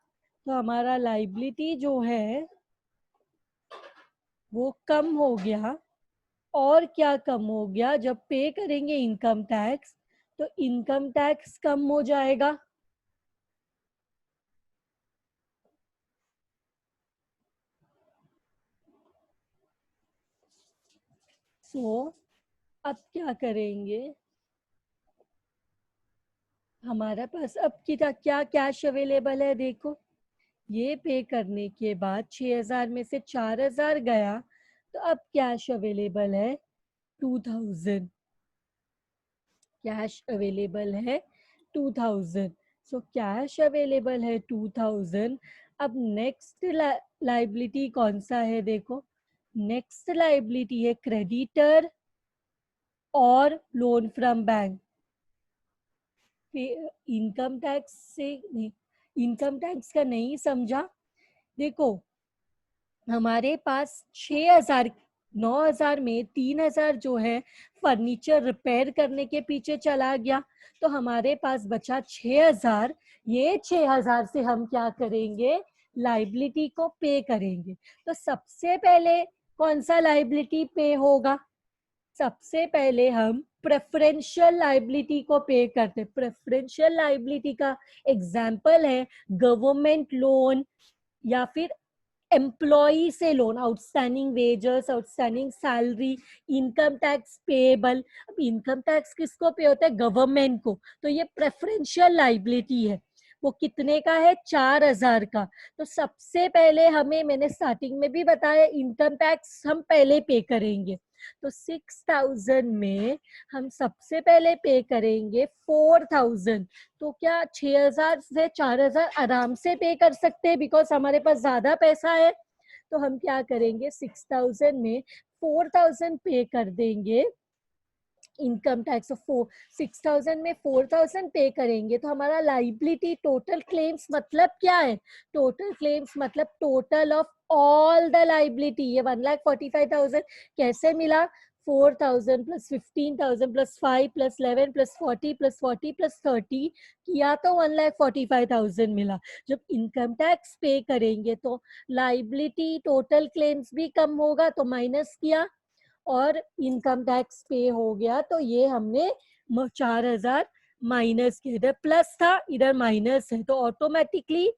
तो हमारा लाइबिलिटी जो है वो कम हो गया। और क्या कम हो गया, जब पे करेंगे इनकम टैक्स तो इनकम टैक्स कम हो जाएगा। सो अब क्या करेंगे, हमारे पास अब क्या क्या कैश अवेलेबल है देखो। ये पे करने के बाद 6,000 में से 4,000 गया, तो अब कैश अवेलेबल है 2,000। कैश अवेलेबल है 2,000। सो कैश अवेलेबल है 2,000। अब नेक्स्ट लाइबिलिटी कौन सा है देखो। नेक्स्ट लाइबिलिटी है क्रेडिटर और loan from bank. Income tax से नहीं, इनकम टैक्स का नहीं समझा। देखो हमारे पास 6,000, 9,000 में 3,000 जो है फर्नीचर रिपेयर करने के पीछे चला गया, तो हमारे पास बचा 6,000। ये 6,000 से हम क्या करेंगे, लाइबिलिटी को पे करेंगे। तो सबसे पहले कौन सा लाइबिलिटी पे होगा, सबसे पहले हम प्रेफरेंशियल लाइबिलिटी को पे करते हैं। प्रेफरेंशियल लाइबिलिटी का एग्जाम्पल है गवर्नमेंट लोन या फिर एम्प्लॉई से loan, outstanding wages, outstanding salary, income tax payable. अब इनकम टैक्स किसको पे होता है, गवर्नमेंट को, तो ये प्रेफरेंशियल लाइबिलिटी है। वो कितने का है, 4,000 का। तो सबसे पहले हमें, मैंने स्टार्टिंग में भी बताया, इनकम टैक्स हम पहले पे करेंगे। तो 6,000 में हम सबसे पहले पे करेंगे 4,000। तो क्या 6,000 से 4,000 आराम से पे कर सकते हैं, बिकॉज हमारे पास ज्यादा पैसा है। तो हम क्या करेंगे, 6,000 में 4,000 पे कर देंगे इनकम टैक्स। ऑफ 6,000 में 4,000 पे करेंगे, तो हमारा लाइबिलिटी टोटल क्लेम्स मतलब क्या है, टोटल क्लेम्स मतलब total of all the liability. ये 1,45,000 कैसे मिला, 4,000 plus 15,000 plus 5 plus 11 plus 40 plus 40 plus 30 किया तो 1,45,000 मिला। जब इनकम टैक्स पे करेंगे तो लाइबिलिटी टोटल क्लेम्स भी कम होगा, तो माइनस किया और इनकम टैक्स पे हो गया। तो ये हमने 4,000 माइनस किया, इधर प्लस था इधर माइनस है, तो ऑटोमेटिकली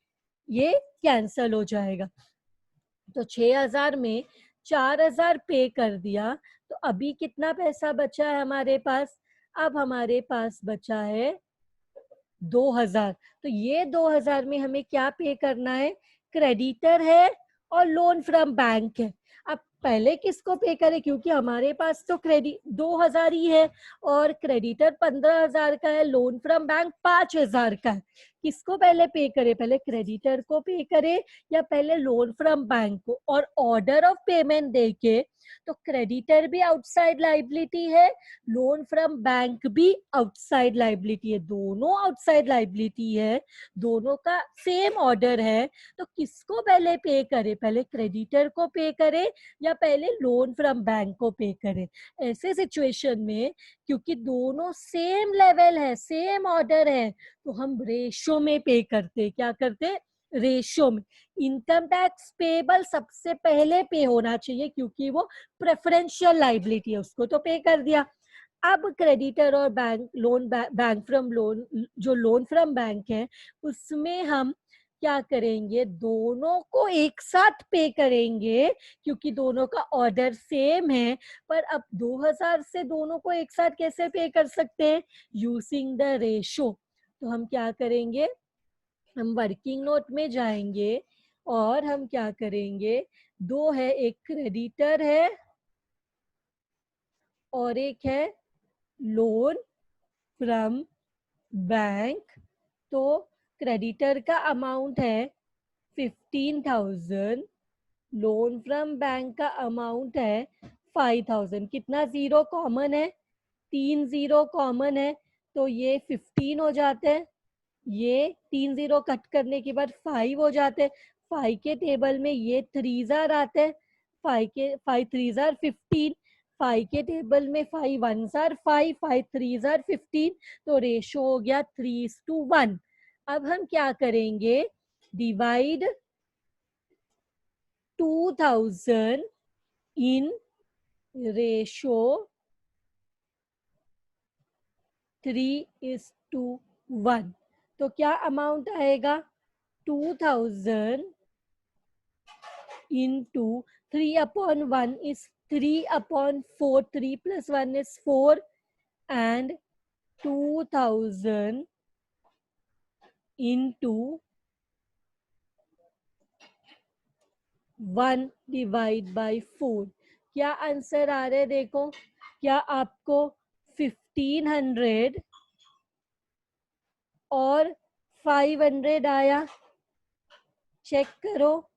ये कैंसल हो जाएगा। तो 6,000 में 4,000 पे कर दिया, तो अभी कितना पैसा बचा है हमारे पास, अब हमारे पास बचा है 2,000। तो ये 2,000 में हमें क्या पे करना है, क्रेडिटर है और लोन फ्रॉम बैंक है। अब पहले किसको पे करें, क्योंकि हमारे पास तो क्रेडिट 2,000 ही है और क्रेडिटर 15,000 का है, लोन फ्रॉम बैंक 5,000 का है। किसको पहले पे करे, पहले क्रेडिटर को पे करे या पहले लोन फ्रॉम बैंक को। और ऑर्डर ऑफ पेमेंट देके तो क्रेडिटर भी आउटसाइड लाइबिलिटी है, लोन फ्रॉम बैंक भी आउटसाइड लाइबिलिटी है, दोनों आउटसाइड लाइबिलिटी है, दोनों का सेम ऑर्डर है। तो किसको पहले पे करे, पहले क्रेडिटर को पे करे या पहले लोन फ्रॉम बैंक को पे करे। ऐसे सिचुएशन में क्योंकि दोनों सेम लेवल है, सेम ऑर्डर है, तो हम रेशो में पे करते, क्या करते, रेशो में। इनकम टैक्स पेबल सबसे पहले पे होना चाहिए क्योंकि वो प्रेफरेंशियल लाइबिलिटी है, उसको तो पे कर दिया। अब क्रेडिटर और bank loan, bank from loan, जो लोन फ्रॉम बैंक है उसमें हम क्या करेंगे, दोनों को एक साथ पे करेंगे क्योंकि दोनों का ऑर्डर सेम है। पर अब 2,000 से दोनों को एक साथ कैसे पे कर सकते हैं, यूजिंग द रेशो। तो हम क्या करेंगे, हम वर्किंग नोट में जाएंगे और हम क्या करेंगे, दो है, एक क्रेडिटर है और एक है लोन फ्रॉम बैंक। तो क्रेडिटर का अमाउंट है 15,000, लोन फ्रॉम बैंक का अमाउंट है 5,000। कितना जीरो कॉमन है, 3 जीरो कॉमन है, तो ये 15 हो जाते हैं। ये 3 जीरो कट करने के बाद 5 हो जाते हैं। 5 के टेबल में ये 3 जार आते हैं, 5 3 जार 15। 5 के टेबल में 5 1 जार 5, 5 3 जार 15। तो रेशो हो गया 3:1। अब हम क्या करेंगे, डिवाइड 2,000 इन रेशो 3:1। तो क्या अमाउंट आएगा? 2000 into 3/1 is 3/4. 3 plus 1 is 4, and 2000 into 1 divide by 4। क्या आंसर आ रहा है? देखो, क्या आपको 1500 और 500 आया? चेक करो।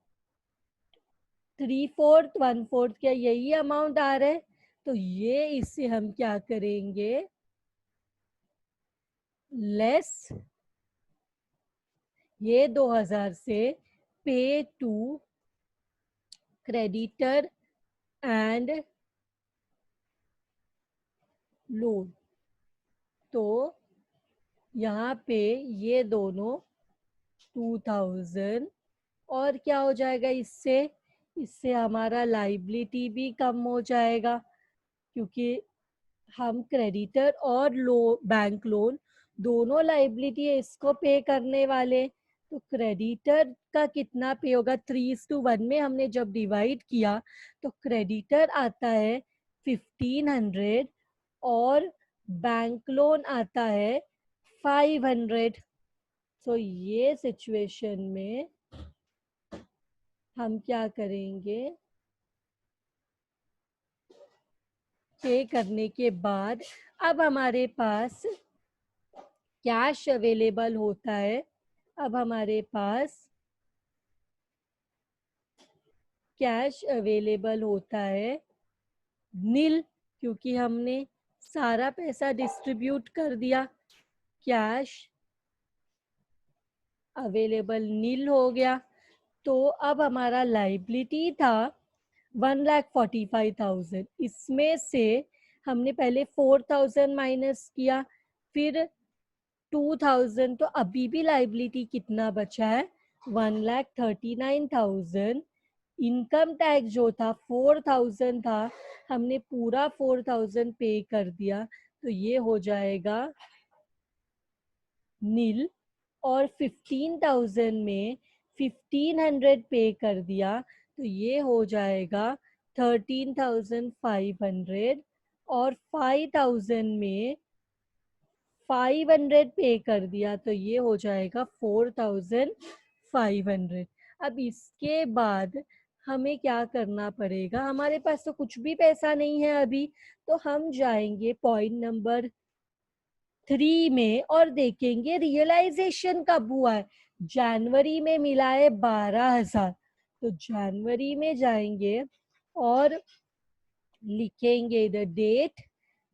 3/4 1/4, क्या यही अमाउंट आ रहा है? तो ये इससे हम क्या करेंगे? लेस ये 2000 से पे टू क्रेडिटर एंड लोन। तो यहाँ पे ये दोनों 2000, और क्या हो जाएगा इससे? इससे हमारा लाइबिलिटी भी कम हो जाएगा, क्योंकि हम क्रेडिटर और बैंक लोन दोनों लाइबिलिटी है इसको पे करने वाले। तो क्रेडिटर का कितना पे होगा? 3:1 में हमने जब डिवाइड किया तो क्रेडिटर आता है 1500 और बैंक लोन आता है 500। तो ये सिचुएशन में हम क्या करेंगे? पे करने के बाद अब हमारे पास कैश अवेलेबल होता है। अब हमारे पास कैश अवेलेबल होता है नील, क्योंकि हमने सारा पैसा डिस्ट्रीब्यूट कर दिया। कैश अवेलेबल नील हो गया। तो अब हमारा लाइबिलिटी था 1,45,000। इसमें से हमने पहले 4,000 माइनस किया, फिर 2000। तो अभी भी लाइबिलिटी कितना बचा है? 1,39,000। इनकम टैक्स जो था 4,000 था, हमने पूरा 4,000 पे कर दिया, तो ये हो जाएगा नील। और 15,000 में 1500 पे कर दिया, तो ये हो जाएगा 13,500। और 5,000 में 500 पे कर दिया, तो ये हो जाएगा 4,500। अब इसके बाद हमें क्या करना पड़ेगा? हमारे पास तो कुछ भी पैसा नहीं है अभी, तो हम जाएंगे पॉइंट नंबर 3 में और देखेंगे रियलाइजेशन कब हुआ है। जनवरी में मिला है 12,000, तो जनवरी में जाएंगे और लिखेंगे द डेट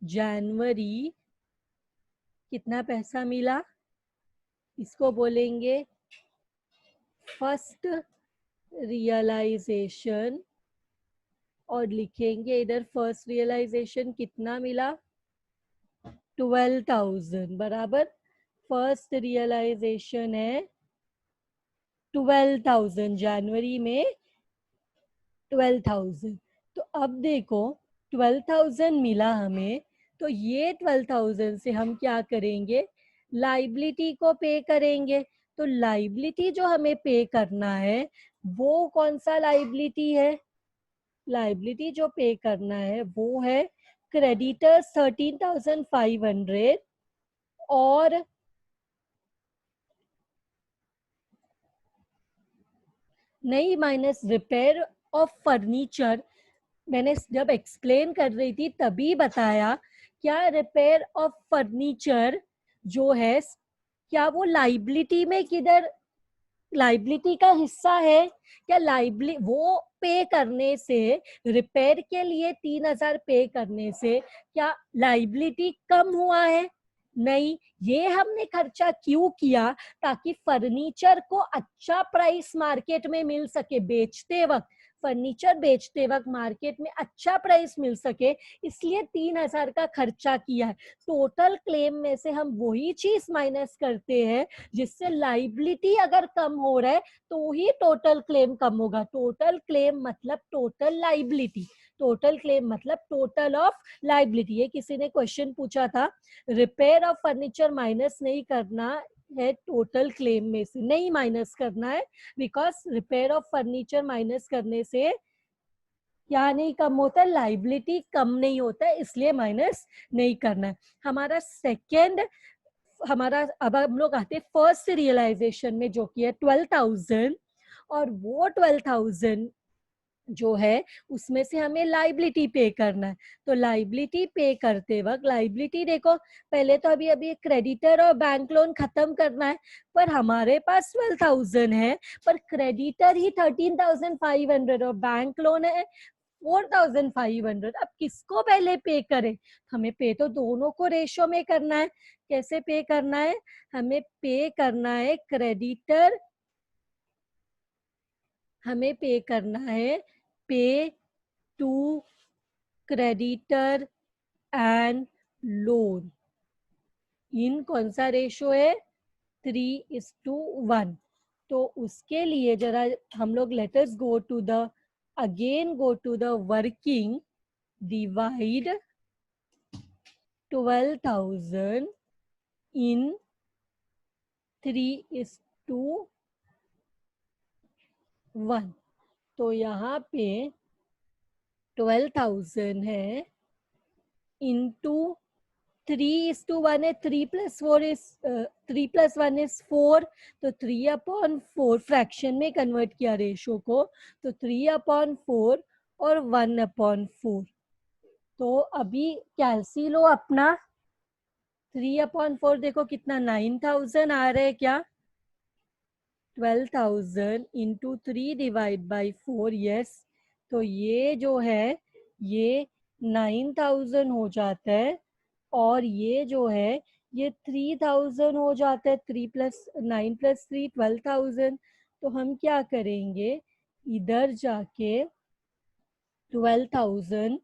जनवरी, कितना पैसा मिला, इसको बोलेंगे फर्स्ट रियलाइजेशन। और लिखेंगे इधर फर्स्ट रियलाइजेशन कितना मिला? 12,000 बराबर। फर्स्ट रियलाइजेशन है 12,000, जनवरी में 12,000। तो अब देखो 12,000 मिला हमें, तो ये 12,000 से हम क्या करेंगे? लाइबिलिटी को पे करेंगे। तो लाइबिलिटी जो हमें पे करना है वो कौन सा लाइबिलिटी है? लाइबिलिटी जो पे करना है वो है क्रेडिटर्स 13,500 और नहीं माइनस रिपेयर ऑफ फर्नीचर। मैंने जब एक्सप्लेन कर रही थी तभी बताया, क्या रिपेयर ऑफ फर्नीचर जो है, क्या वो लाइबिलिटी में किधर लाइबिलिटी का हिस्सा है? क्या लाइबिलिटी वो पे करने से, रिपेयर के लिए 3,000 पे करने से क्या लाइबिलिटी कम हुआ है? नहीं। ये हमने खर्चा क्यों किया? ताकि फर्नीचर को अच्छा प्राइस मार्केट में मिल सके, बेचते वक्त फर्नीचर बेचते वक्त मार्केट में अच्छा प्राइस मिल सके, इसलिए 3,000 का खर्चा किया है। टोटल क्लेम में से हम वही चीज माइनस करते हैं जिससे लाइबिलिटी अगर कम हो रहा है तो ही टोटल क्लेम कम होगा। टोटल क्लेम मतलब टोटल लाइबिलिटी। टोटल क्लेम मतलब टोटल ऑफ लाइबिलिटी। ये किसी ने क्वेश्चन पूछा था, रिपेयर ऑफ फर्नीचर माइनस नहीं करना है टोटल क्लेम में से, नहीं माइनस करना है, because repair of furniture minus करने से क्या नहीं कम होता है, लाइबिलिटी कम नहीं होता है, इसलिए माइनस नहीं करना है। हमारा सेकेंड, हमारा अब हम लोग आते हैं फर्स्ट रियलाइजेशन में, जो कि है 12,000, और वो 12,000 जो है उसमें से हमें लाइबिलिटी पे करना है। तो लाइबिलिटी पे करते वक्त लाइबिलिटी देखो, पहले तो अभी अभी क्रेडिटर और बैंक लोन खत्म करना है, पर हमारे पास 12,000 है, पर क्रेडिटर ही 13,500 और बैंक लोन है 4,500। अब किसको पहले पे करें? हमें पे तो दोनों को रेशो में करना है। कैसे पे करना है? हमें पे करना है क्रेडिटर, हमें पे करना है pay to creditor and loan in कौन सा रेशो है? 3:1। तो उसके लिए जरा हम लोग letters go to the again go to the working, divide 12,000 in 3:1। तो यहाँ पे 12,000 है इंटू 3:1 है, 3+1 is 4, तो 3/4 फ्रैक्शन में कन्वर्ट किया रेशो को, तो 3/4 और 1/4। तो अभी कैलसी लो अपना, 3/4 देखो कितना 9,000 आ रहा है क्या? 12,000 इंटू 3/4, यस। तो ये जो है ये 9,000 हो जाता है, और ये जो है ये 3,000 हो जाता है। 3+9+3 12,000। तो हम क्या करेंगे, इधर जाके 12,000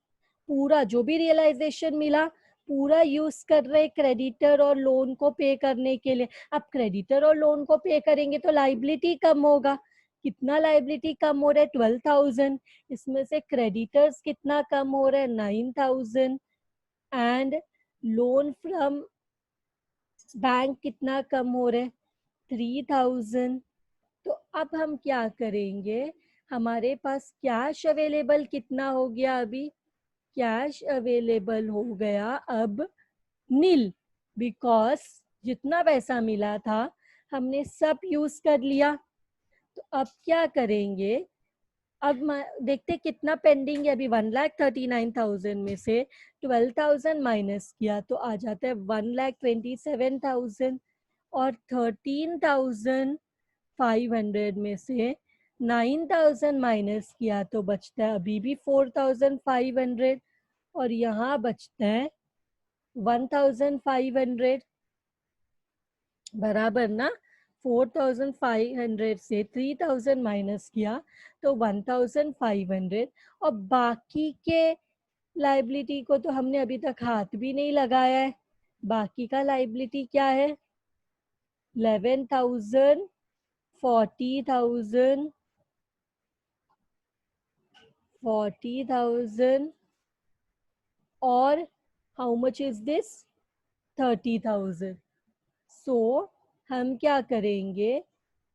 पूरा जो भी रियलाइजेशन मिला पूरा यूज कर रहे क्रेडिटर और लोन को पे करने के लिए। अब क्रेडिटर और लोन को पे करेंगे तो लाइबिलिटी कम होगा। कितना लाइबिलिटी कम हो रहा है? 12,000। इसमें से क्रेडिटर्स कितना कम हो रहा है? 9,000। एंड लोन फ्रॉम बैंक कितना कम हो रहा है? 3,000। तो अब हम क्या करेंगे, हमारे पास कैश अवेलेबल कितना हो गया? अभी कैश अवेलेबल हो गया अब नील, बिकॉज जितना पैसा मिला था हमने सब यूज कर लिया। तो अब क्या करेंगे, अब देखते कितना पेंडिंग है। अभी 1,39,000 में से 12,000 माइनस किया तो आ जाता है 1,27,000, और 13,500 में से 9,000 माइनस किया तो बचता है अभी भी 4,500, और यहाँ बचता है 1,500, बराबर ना? 4,500 से 3,000 माइनस किया तो 1,500, और बाकी के लाइबिलिटी को तो हमने अभी तक हाथ भी नहीं लगाया है। बाकी का लाइबिलिटी क्या है? 11,000, 40,000, 40,000, और हाउ मच इज दिस? 30,000। सो हम क्या करेंगे,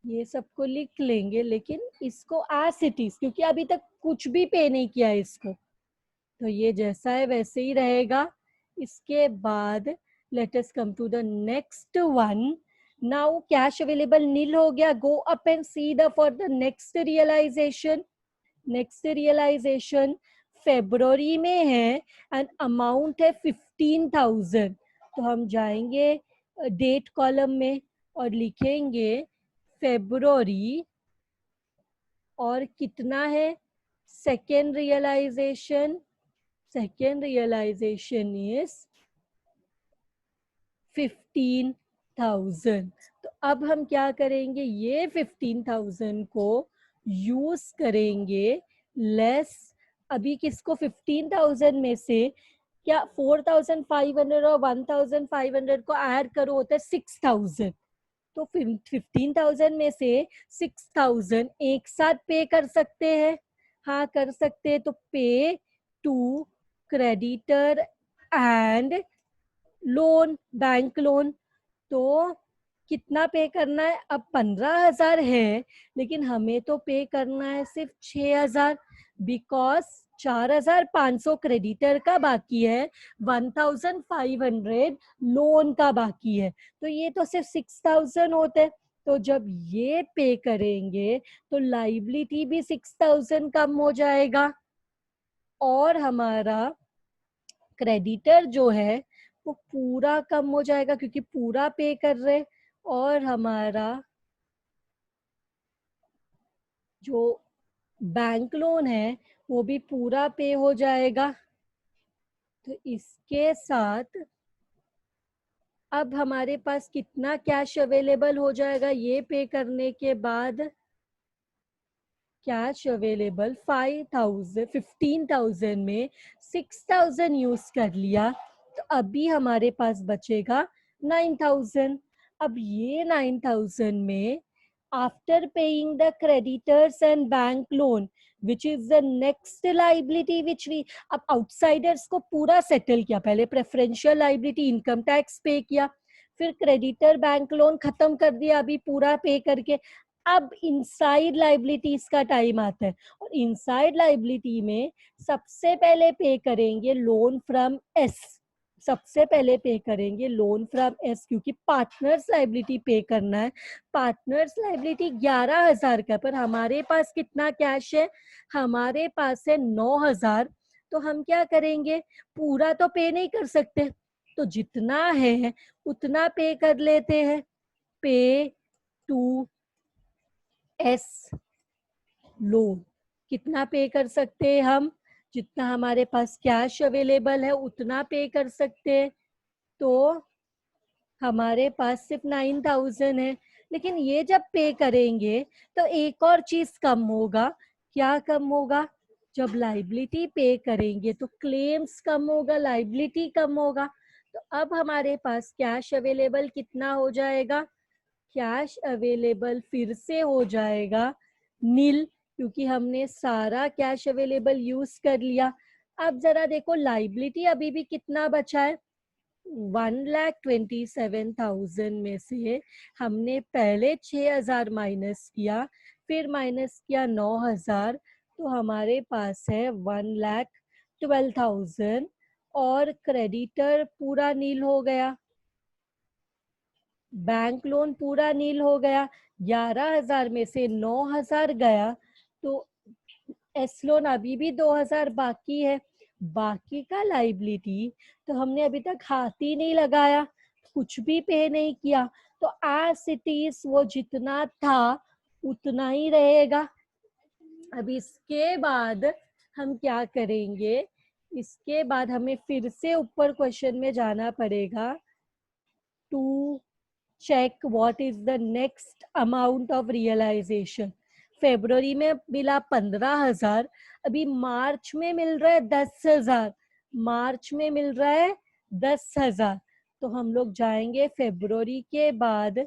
ये सबको लिख लेंगे, लेकिन इसको एज इट इज, क्योंकि अभी तक कुछ भी पे नहीं किया इसको, तो ये जैसा है वैसे ही रहेगा। इसके बाद let us come to the next one. Now cash available nil हो गया। Go up and see the for the next realisation. Next realisation February में है एंड अमाउंट है 15,000। तो हम जाएंगे डेट कॉलम में और लिखेंगे फेब्रुवरी, और कितना है second realisation? Second realisation is 15,000। तो अब हम क्या करेंगे, ये 15,000 को यूज करेंगे लेस। अभी किसको 15,000 में से क्या 4,500 और 1,500 को ऐड करो होता है 6,000। तो 15,000 में से 6,000 एक साथ पे कर सकते हैं। हाँ कर सकते हैं। तो pay to creditor and loan, bank loan. तो कितना पे करना है? अब 15,000 है, लेकिन हमें तो पे करना है सिर्फ 6,000, बिकॉज 4,500 क्रेडिटर का बाकी है, 1,500 लोन का बाकी है। तो ये तो सिर्फ 6,000 होते हैं। तो जब ये पे करेंगे तो लाइबिलिटी भी 6,000 कम हो जाएगा, और हमारा क्रेडिटर जो है वो पूरा कम हो जाएगा क्योंकि पूरा पे कर रहे, और हमारा जो बैंक लोन है वो भी पूरा पे हो जाएगा। तो इसके साथ अब हमारे पास कितना कैश अवेलेबल हो जाएगा ये पे करने के बाद? कैश अवेलेबल 15,000 में 6,000 यूज कर लिया, तो अभी हमारे पास बचेगा 9,000। अब ये 9,000 में after paying the creditors and bank loan which is the next liability which we, अब आउटसाइडर्स को पूरा सेटल किया, पहले प्रेफरेंशियल लाइबिलिटी इनकम टैक्स पे किया, फिर क्रेडिटर बैंक लोन खत्म कर दिया अभी पूरा पे करके। अब इनसाइड लाइबिलिटीज का टाइम आता है, और इनसाइड लाइबिलिटी में सबसे पहले पे करेंगे लोन फ्रॉम एस, सबसे पहले पे करेंगे लोन फ्रॉम एस, क्योंकि पार्टनर्स लाइबिलिटी पे करना है। पार्टनर्स लाइबिलिटी 11,000 का, पर हमारे पास कितना कैश है? हमारे पास है 9,000। तो हम क्या करेंगे? पूरा तो पे नहीं कर सकते, तो जितना है उतना पे कर लेते हैं। पे टू एस लोन, कितना पे कर सकते हैं हम? जितना हमारे पास कैश अवेलेबल है उतना पे कर सकते हैं। तो हमारे पास सिर्फ 9,000 है, लेकिन ये जब पे करेंगे तो एक और चीज कम होगा। क्या कम होगा? जब लाइबिलिटी पे करेंगे तो क्लेम्स कम होगा, लाइबिलिटी कम होगा। तो अब हमारे पास कैश अवेलेबल कितना हो जाएगा? कैश अवेलेबल फिर से हो जाएगा नील, क्योंकि हमने सारा कैश अवेलेबल यूज कर लिया। अब जरा देखो लाइबिलिटी अभी भी कितना बचा है? 1,27,000 में से हमने पहले 6,000 माइनस किया, फिर माइनस किया 9,000, तो हमारे पास है 1,12,000, और क्रेडिटर पूरा नील हो गया, बैंक लोन पूरा नील हो गया। 11,000 में से 9,000 गया, तो एस लोन अभी भी 2,000 बाकी है। बाकी का लाइबिलिटी तो हमने अभी तक हाथ ही नहीं लगाया, कुछ भी पे नहीं किया, तो एज इट इज वो जितना था उतना ही रहेगा। अब इसके बाद हम क्या करेंगे? इसके बाद हमें फिर से ऊपर क्वेश्चन में जाना पड़ेगा to check what is the next amount of realisation. February में मिला 15,000, अभी मार्च में मिल रहा है 10,000, मार्च में मिल रहा है 10,000। तो हम लोग जाएंगे फेब्रुवरी के बाद,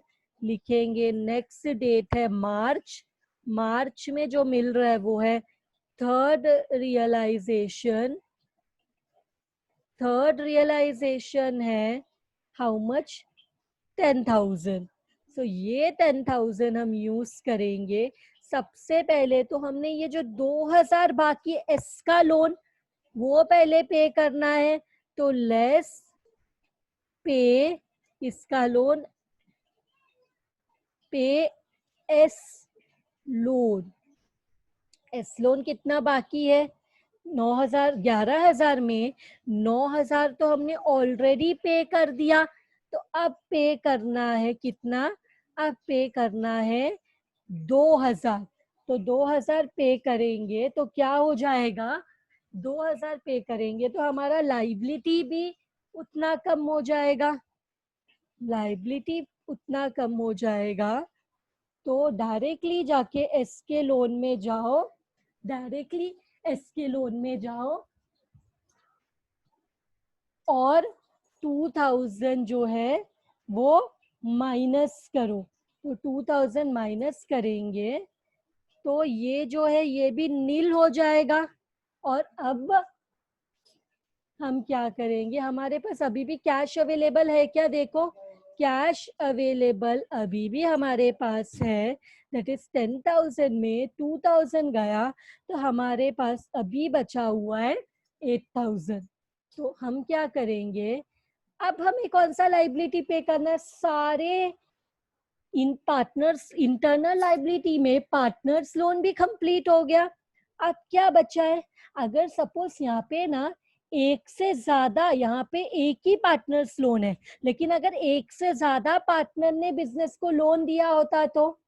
लिखेंगे नेक्स्ट डेट है मार्च, मार्च में जो मिल रहा है वो है थर्ड रियलाइजेशन, थर्ड रियलाइजेशन है हाउ मच? 10,000। सो ये 10,000 हम यूज करेंगे। सबसे पहले तो हमने ये जो 2,000 बाकी एस का लोन वो पहले पे करना है, तो लेस पे इसका लोन, पे एस लोन। एस लोन कितना बाकी है? 9,000, 11,000 में 9,000 तो हमने ऑलरेडी पे कर दिया, तो अब पे करना है कितना? अब पे करना है 2,000। तो 2,000 पे करेंगे तो क्या हो जाएगा? 2,000 पे करेंगे तो हमारा लाइबिलिटी भी उतना कम हो जाएगा, लाइबिलिटी उतना कम हो जाएगा। तो डायरेक्टली जाके एस के लोन में जाओ, डायरेक्टली एस के लोन में जाओ, और 2,000 जो है वो माइनस करो। तो 2,000 माइनस करेंगे तो ये जो है ये भी नील हो जाएगा। और अब हम क्या करेंगे, हमारे पास अभी भी कैश अवेलेबल है क्या, देखो कैश अवेलेबल अभी भी हमारे पास है, दैट इज 10,000 में 2,000 गया तो हमारे पास अभी बचा हुआ है 8,000। तो हम क्या करेंगे, अब हमें कौन सा लाइबिलिटी पे करना है, सारे इन पार्टनर्स इंटरनल लाइबिलिटी में पार्टनर्स लोन भी कंप्लीट हो गया। अब क्या बचा है, अगर सपोज यहाँ पे ना एक से ज्यादा, यहाँ पे एक ही पार्टनर्स लोन है, लेकिन अगर एक से ज्यादा पार्टनर ने बिजनेस को लोन दिया होता तो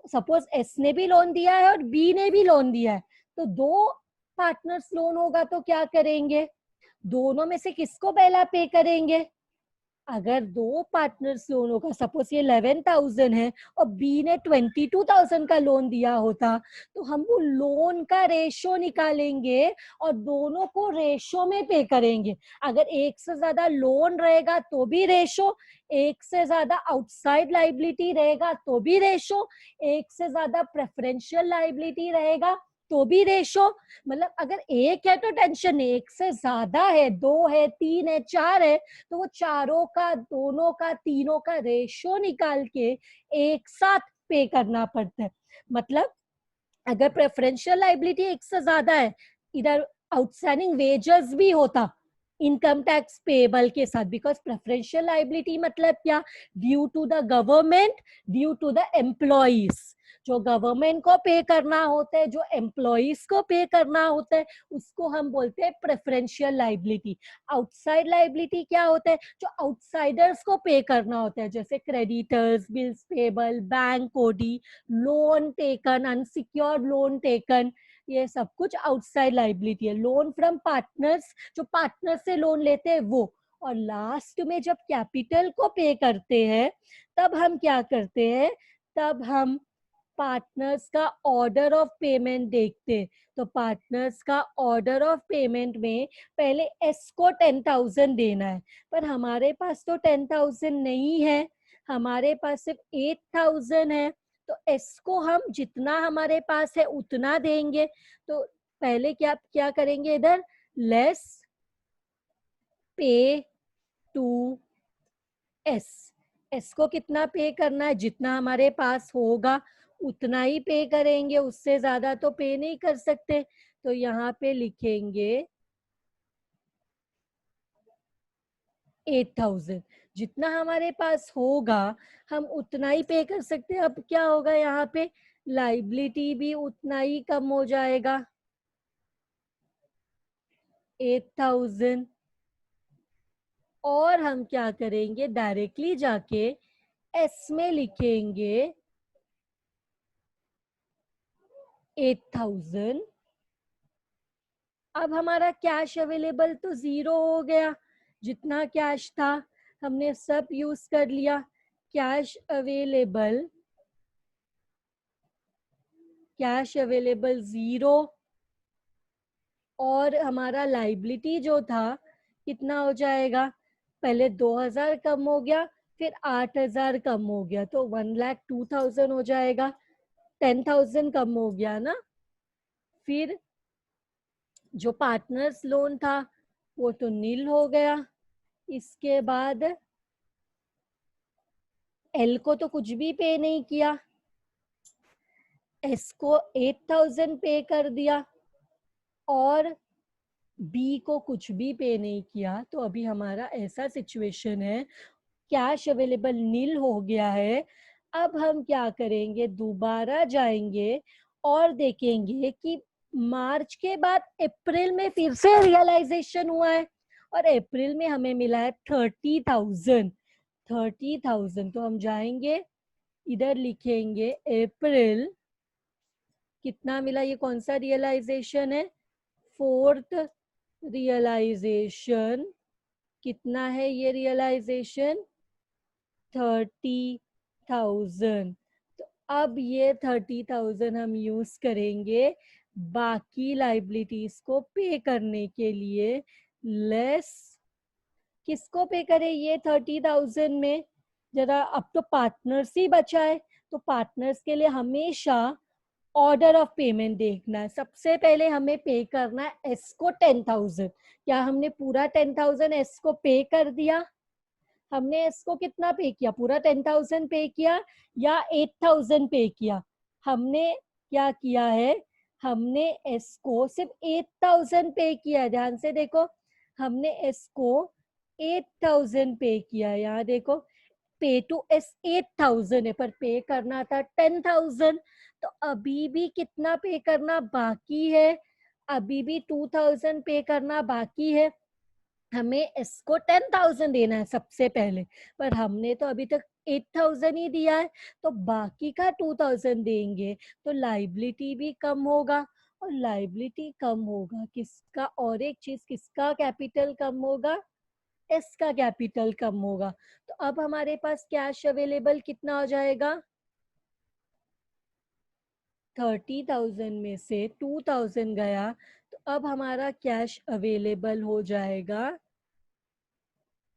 सपोज एस ने भी लोन दिया है और बी ने भी लोन दिया है, तो दो पार्टनर्स लोन होगा तो क्या करेंगे, दोनों में से किसको पहला पे करेंगे, अगर दो पार्टनर्स लोन होगा, सपोज ये 11,000 है और बी ने 22,000 का लोन दिया होता, तो हम वो लोन का रेशो निकालेंगे और दोनों को रेशो में पे करेंगे। अगर एक से ज्यादा लोन रहेगा तो भी रेशो, एक से ज्यादा आउटसाइड लाइबिलिटी रहेगा तो भी रेशो, एक से ज्यादा प्रेफरेंशियल लाइबिलिटी रहेगा तो भी रेशो। मतलब अगर एक है तो टेंशन नहीं, एक से ज्यादा है, दो है, तीन है, चार है, तो वो चारों का, दोनों का, तीनों का रेशो निकाल के एक साथ पे करना पड़ता है। मतलब अगर प्रेफरेंशियल लाइबिलिटी एक से ज्यादा है, इधर आउटस्टैंडिंग वेजेस भी होता इनकम टैक्स पेबल के साथ, बिकॉज प्रेफरेंशियल लाइबिलिटी मतलब क्या, due to the government, due to the employees, जो गवर्नमेंट को पे करना होता है, जो एम्प्लॉइज को पे करना होता है, उसको हम बोलते हैं प्रेफरेंशियल लाइबिलिटी। आउटसाइड लाइबिलिटी क्या होता है, जो आउटसाइडर्स को पे करना होता है, जैसे creditors, bills payable, bank OD, loan taken, unsecured loan taken, ये सब कुछ आउटसाइड लाइबिलिटी है। लोन फ्रॉम पार्टनर्स, जो पार्टनर से लोन लेते हैं वो। और लास्ट में जब कैपिटल को पे करते हैं तब हम क्या करते हैं, तब हम पार्टनर्स का ऑर्डर ऑफ पेमेंट देखते हैं। तो पार्टनर्स का ऑर्डर ऑफ पेमेंट में पहले एस को 10,000 देना है, पर हमारे पास तो 10,000 नहीं है, हमारे पास सिर्फ 8,000 है, तो एस को हम जितना हमारे पास है उतना देंगे। तो पहले क्या क्या करेंगे, इधर लेस पे टू एस, एस को कितना पे करना है, जितना हमारे पास होगा उतना ही पे करेंगे, उससे ज्यादा तो पे नहीं कर सकते। तो यहाँ पे लिखेंगे 8,000, जितना हमारे पास होगा हम उतना ही पे कर सकते हैं। अब क्या होगा, यहाँ पे लाइबिलिटी भी उतना ही कम हो जाएगा, 8,000। और हम क्या करेंगे, डायरेक्टली जाके एस में लिखेंगे 8,000। अब हमारा कैश अवेलेबल तो 0 हो गया, जितना कैश था हमने सब यूज कर लिया। कैश अवेलेबल 0, और हमारा लाइबिलिटी जो था कितना हो जाएगा, पहले 2,000 कम हो गया, फिर 8,000 कम हो गया, तो 1,02,000 हो जाएगा, 10,000 कम हो गया ना। फिर जो पार्टनर्स लोन था वो तो नील हो गया। इसके बाद एल को तो कुछ भी पे नहीं किया, एस को 8,000 पे कर दिया, और बी को कुछ भी पे नहीं किया। तो अभी हमारा ऐसा सिचुएशन है, कैश अवेलेबल नील हो गया है। अब हम क्या करेंगे, दोबारा जाएंगे और देखेंगे कि मार्च के बाद अप्रैल में फिर से रियलाइजेशन हुआ है, और अप्रैल में हमें मिला है 30,000। 30,000 तो हम जाएंगे, इधर लिखेंगे अप्रैल कितना मिला, ये कौन सा रियलाइजेशन है, फोर्थ रियलाइजेशन। कितना है ये रियलाइजेशन, 30,000। तो अब ये 30,000 हम यूज करेंगे बाकी लाइबिलिटीज को पे करने के लिए। लेस किसको पे करें ये 30,000 में, जरा अब तो पार्टनर्स ही बचा है, तो पार्टनर्स के लिए हमेशा ऑर्डर ऑफ पेमेंट देखना है। सबसे पहले हमें पे करना है एस को 10,000। क्या हमने पूरा 10,000 एस को पे कर दिया? हमने एस को कितना पे किया? पूरा 10,000 पे किया या 8,000 पे किया? हमने क्या किया है? हमने एस को सिर्फ 8,000 पे किया है। ध्यान से देखो, हमने एस को 8,000 पे किया है। यहाँ देखो, पे टू एस 8,000 है, पर पे करना था 10,000। तो अभी भी कितना पे करना बाकी है? अभी भी 2,000 पे करना बाकी है। हमें इसको 10,000 देना है सबसे पहले, पर हमने तो अभी तक 8,000 ही दिया है, तो बाकी का 2,000 देंगे। तो लाइबिलिटी भी कम होगा, और लाइबिलिटी कम होगा किसका? और एक चीज, किसका कैपिटल कम होगा? एस का कैपिटल कम होगा। तो अब हमारे पास कैश अवेलेबल कितना हो जाएगा? 30,000 में से 2,000 गया, तो अब हमारा कैश अवेलेबल हो जाएगा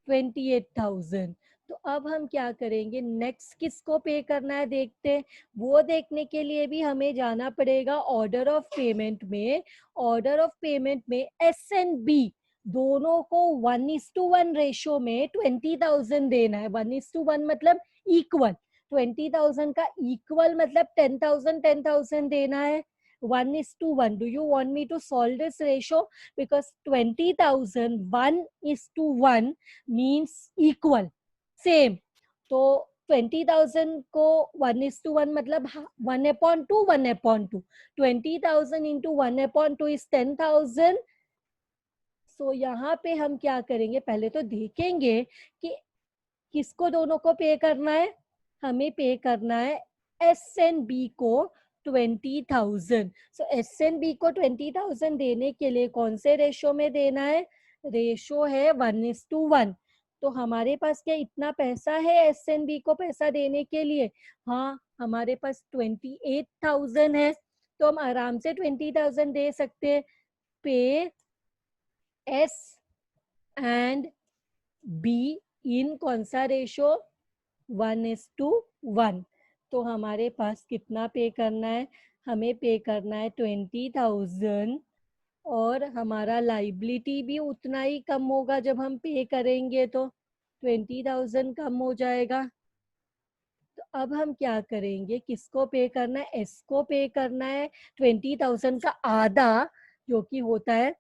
28,000। तो अब हम क्या करेंगे? नेक्स्ट किसको पे करना है देखते हैं। वो देखने के लिए भी हमें जाना पड़ेगा ऑर्डर ऑफ पेमेंट में। ऑर्डर ऑफ पेमेंट में एस एंड बी दोनों को 1:1 रेशो में 20,000 देना है। 1:1 मतलब इक्वल। 20,000 का इक्वल मतलब 10,000 10,000 देना है। 1:1. Do you want me to solve this ratio? Because 20,000 1:1 means equal, same. तो 20,000 को 1:1 मतलब 1/2 1/2। 20,000 इंटू 1/2 इज 10,000। सो यहाँ पे हम क्या करेंगे? पहले तो देखेंगे कि किसको दोनों को पे करना है। हमें पे करना है एस एन बी को 20,000। सो एस एन बी को 20,000 देने के लिए कौन से रेशो में देना है? रेशो है 1:1। तो हमारे पास क्या इतना पैसा है एस एन बी को पैसा देने के लिए? हाँ, हमारे पास 28,000 है, तो हम आराम से 20,000 दे सकते हैं। पे एस एंड बी इन कौन सा रेशो? 1:1। तो हमारे पास कितना पे करना है? हमें पे करना है 20,000, और हमारा लाइबिलिटी भी उतना ही कम होगा जब हम पे करेंगे, तो 20,000 कम हो जाएगा। तो अब हम क्या करेंगे? किसको पे करना है? एस को पे करना है 20,000 का आधा, जो कि होता है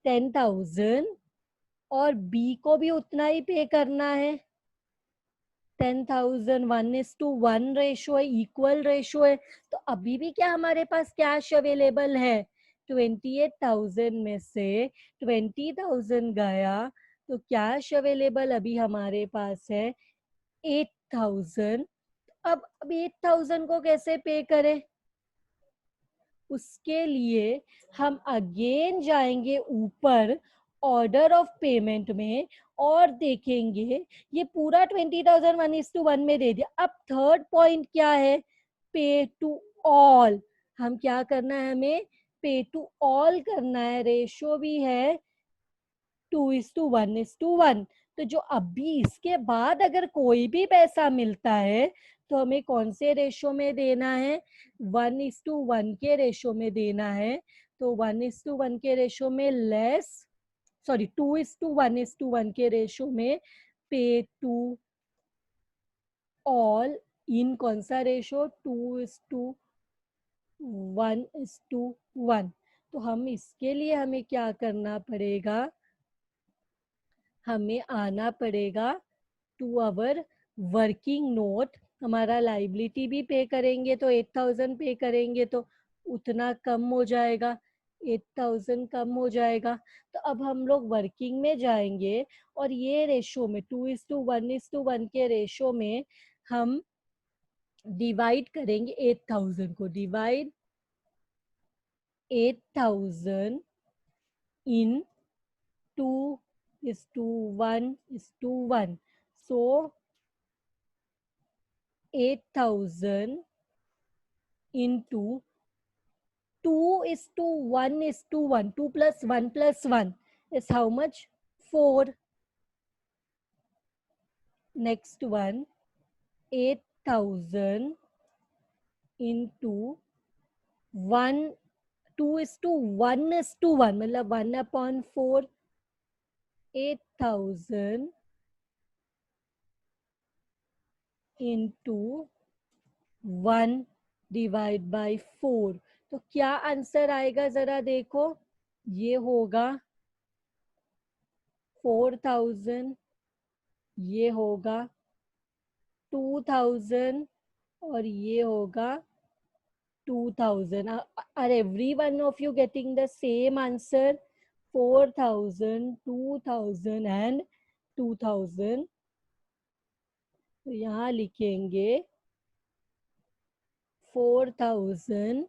10,000, और बी को भी उतना ही पे करना है 10,000। 1:1 रेशो है, इक्वल रेशो है। तो अभी भी क्या हमारे पास कैश अवेलेबल है? 28,000 में से 20,000 गया, तो कैश अवेलेबल अभी हमारे पास है 8,000। अब 8,000 को कैसे पे करें? उसके लिए हम अगेन जाएंगे ऊपर ऑर्डर ऑफ पेमेंट में, और देखेंगे ये पूरा 20,000 1:1 में दे दिया। अब थर्ड पॉइंट क्या है? Pay to all. हम क्या करना है? हमें पे टू ऑल करना है। रेशो भी है 2:1:1। तो जो अभी इसके बाद अगर कोई भी पैसा मिलता है, तो हमें कौन से रेशो में देना है? 1:1 के रेशो में देना है। तो 1:1 के रेशो में लेस, सॉरी 2:1:1 के रेशो में पे टू ऑल इन कौन सा रेशो? 2:1:1। तो हम इसके लिए हमें क्या करना पड़ेगा? हमें आना पड़ेगा टू अवर वर्किंग नोट। हमारा लाइबिलिटी भी पे करेंगे, तो 8,000 पे करेंगे तो उतना कम हो जाएगा, 8,000 कम हो जाएगा। तो अब हम लोग वर्किंग में जाएंगे, और ये रेशो में 2:1:1 के रेशो में हम डिवाइड करेंगे 8,000 को। Divide 8,000 in 2:1:1। So 8,000 into 2:1:1. 2 plus 1 plus 1 is how much? 4. Next one, 8,000 into 1:2:1 मतलब 1/4 8,000 इंटू 1/4। तो क्या आंसर आएगा जरा देखो, ये होगा 4,000, ये होगा 2,000 और ये होगा 2,000। Are every one of you getting the same answer? 4,000, 2,000 and 2,000। तो यहाँ लिखेंगे 4,000,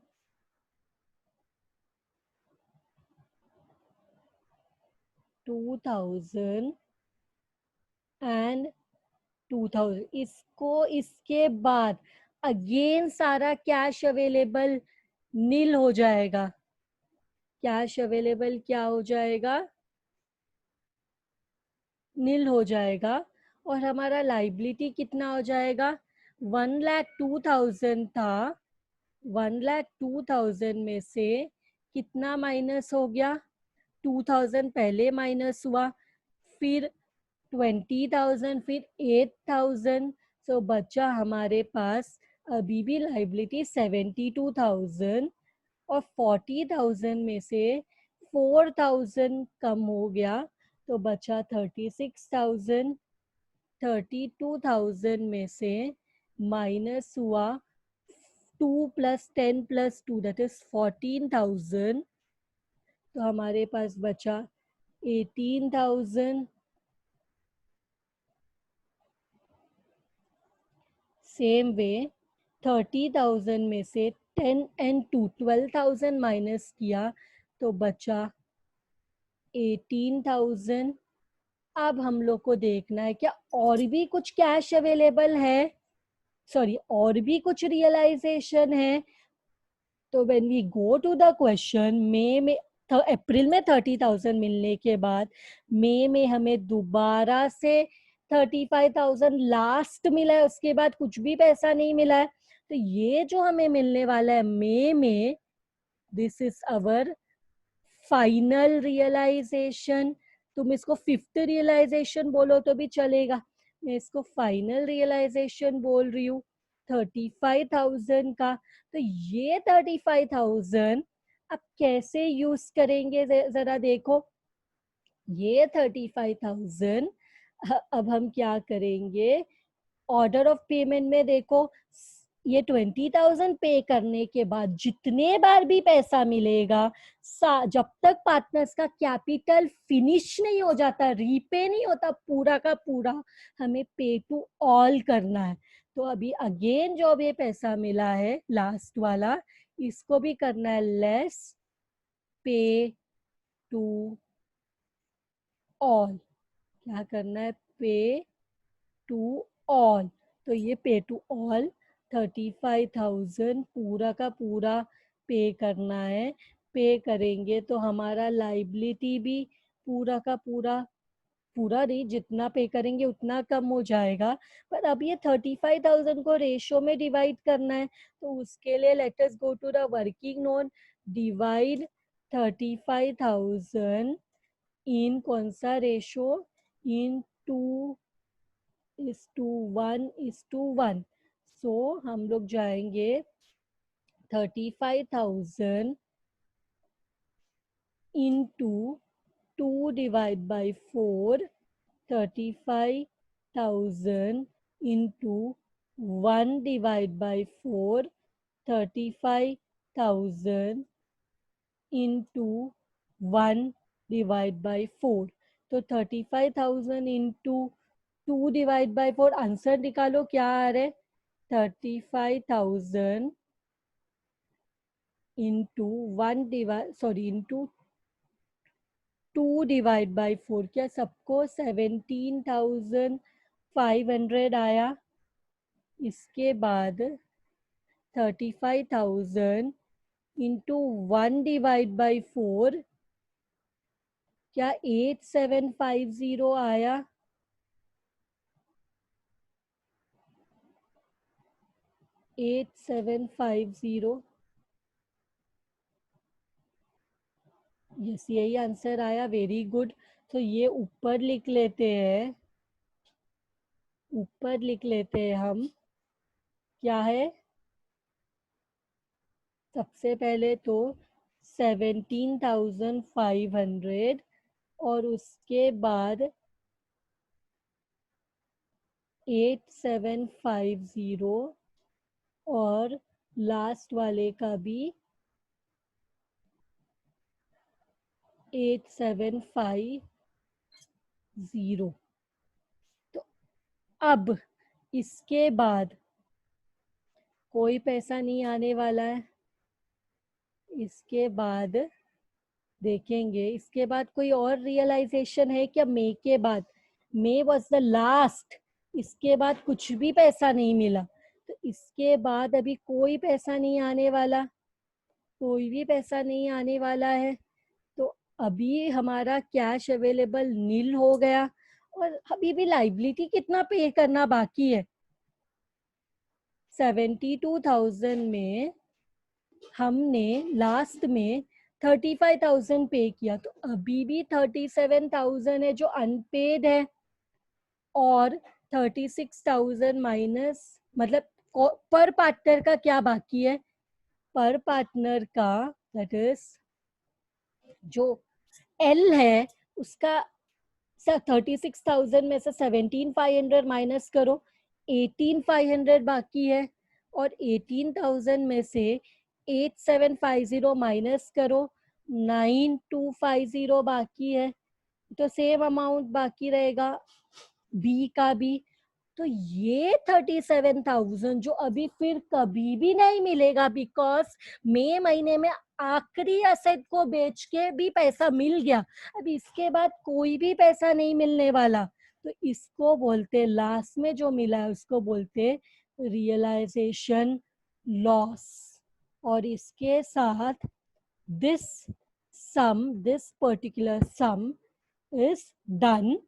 2,000 एंड 2,000। इसको इसके बाद अगेन सारा कैश अवेलेबल नील हो जाएगा। कैश अवेलेबल क्या हो जाएगा? नील हो जाएगा। और हमारा लाइबिलिटी कितना हो जाएगा? 1,02,000 था। 1,02,000 में से कितना माइनस हो गया? 2,000 पहले माइनस हुआ, फिर 20,000, फिर 8,000। सो बचा हमारे पास अभी भी लाइबिलिटी 72,000। और 40,000 में से 4,000 कम हो गया तो बचा 36,000। 32,000 में से माइनस हुआ 2 + 10 + 2 दैट इज 14,000। तो हमारे पास बचा 18,000। सेम वे 30,000 में से 10 and 2 12,000 माइनस किया तो बचा 18,000। अब हम लोग को देखना है क्या और भी कुछ कैश अवेलेबल है, सॉरी और भी कुछ रियलाइजेशन है। तो when we go to the question, मई में अप्रैल में 30,000 मिलने के बाद मई में हमें दोबारा से 35,000 लास्ट मिला है, उसके बाद कुछ भी पैसा नहीं मिला है। तो ये जो हमें मिलने वाला है मई में, this is our final realisation. तुम इसको फिफ्थ रियलाइजेशन बोलो तो भी चलेगा, मैं इसको फाइनल रियलाइजेशन बोल रही हूँ 35,000 का। तो ये 35,000 अब कैसे यूज करेंगे जरा देखो। ये 35,000 अब हम क्या करेंगे, ऑर्डर ऑफ पेमेंट में देखो, ये 20,000 पे करने के बाद जितने बार भी पैसा मिलेगा, जब तक पार्टनर्स का कैपिटल फिनिश नहीं हो जाता, रीपे नहीं होता पूरा का पूरा, हमें पे टू ऑल करना है। तो अभी अगेन जो अब ये पैसा मिला है लास्ट वाला, इसको भी करना है लेस पे टू ऑल। क्या करना है? Pay to all. तो ये पे टू ऑल 35,000 पूरा का पूरा पे करना है। पे करेंगे तो हमारा लाइबिलिटी भी पूरा का पूरा, पूरा नहीं, जितना पे करेंगे उतना कम हो जाएगा। पर अब ये 35,000 को रेशो में डिवाइड करना है, तो उसके लिए let us go to the working note. Divide 35,000 in कौन सा रेशो? इन 2:1:1। सो हम लोग जाएंगे 35,000 इंटू 2/4। 35,000 इंटू 1/4। 35,000 इंटू 1/4। तो 35,000 इंटू 2/4, आंसर निकालो क्या आ रहा है? 35,000 इंटू इंटू 2/4। क्या सबको 17,500 आया? इसके बाद 35,000 इंटू 1/4, क्या 8750 आया? 8750। यस, यही आंसर आया, वेरी गुड। तो ये ऊपर लिख लेते हैं, ऊपर लिख लेते हैं हम, क्या है सबसे पहले तो 17,500 और उसके बाद 8750 और लास्ट वाले का भी 8750। तो अब इसके बाद कोई पैसा नहीं आने वाला है। इसके बाद देखेंगे, इसके बाद कोई और रियलाइजेशन है क्या? मे के बाद, मे वॉज द लास्ट, इसके बाद कुछ भी पैसा नहीं मिला। तो इसके बाद अभी कोई पैसा नहीं आने वाला, कोई भी पैसा नहीं आने वाला है। तो अभी हमारा कैश अवेलेबल नील हो गया। और अभी भी लाइबिलिटी कितना पे करना बाकी है? 72,000 में हमने लास्ट में 35,000 पे किया, तो अभी भी 37,000 है जो अनपेड है। और 36,000 माइनस, मतलब पर पार्टनर का क्या बाकी है? पर पार्टनर का, दैट इज जो एल है उसका 36,000 में से 17,500 माइनस करो, 18,500 बाकी है। और 18,000 में से 8750 माइनस करो, 9250 बाकी है। तो सेम अमाउंट बाकी रहेगा बी का भी। तो ये 37,000 जो अभी फिर कभी भी नहीं मिलेगा, बिकॉज मई महीने में आखिरी असेट को बेच के भी पैसा मिल गया, अब इसके बाद कोई भी पैसा नहीं मिलने वाला। तो इसको बोलते, लास्ट में जो मिला है उसको बोलते रियलाइजेशन लॉस। और इसके साथ this sum, this particular sum is done.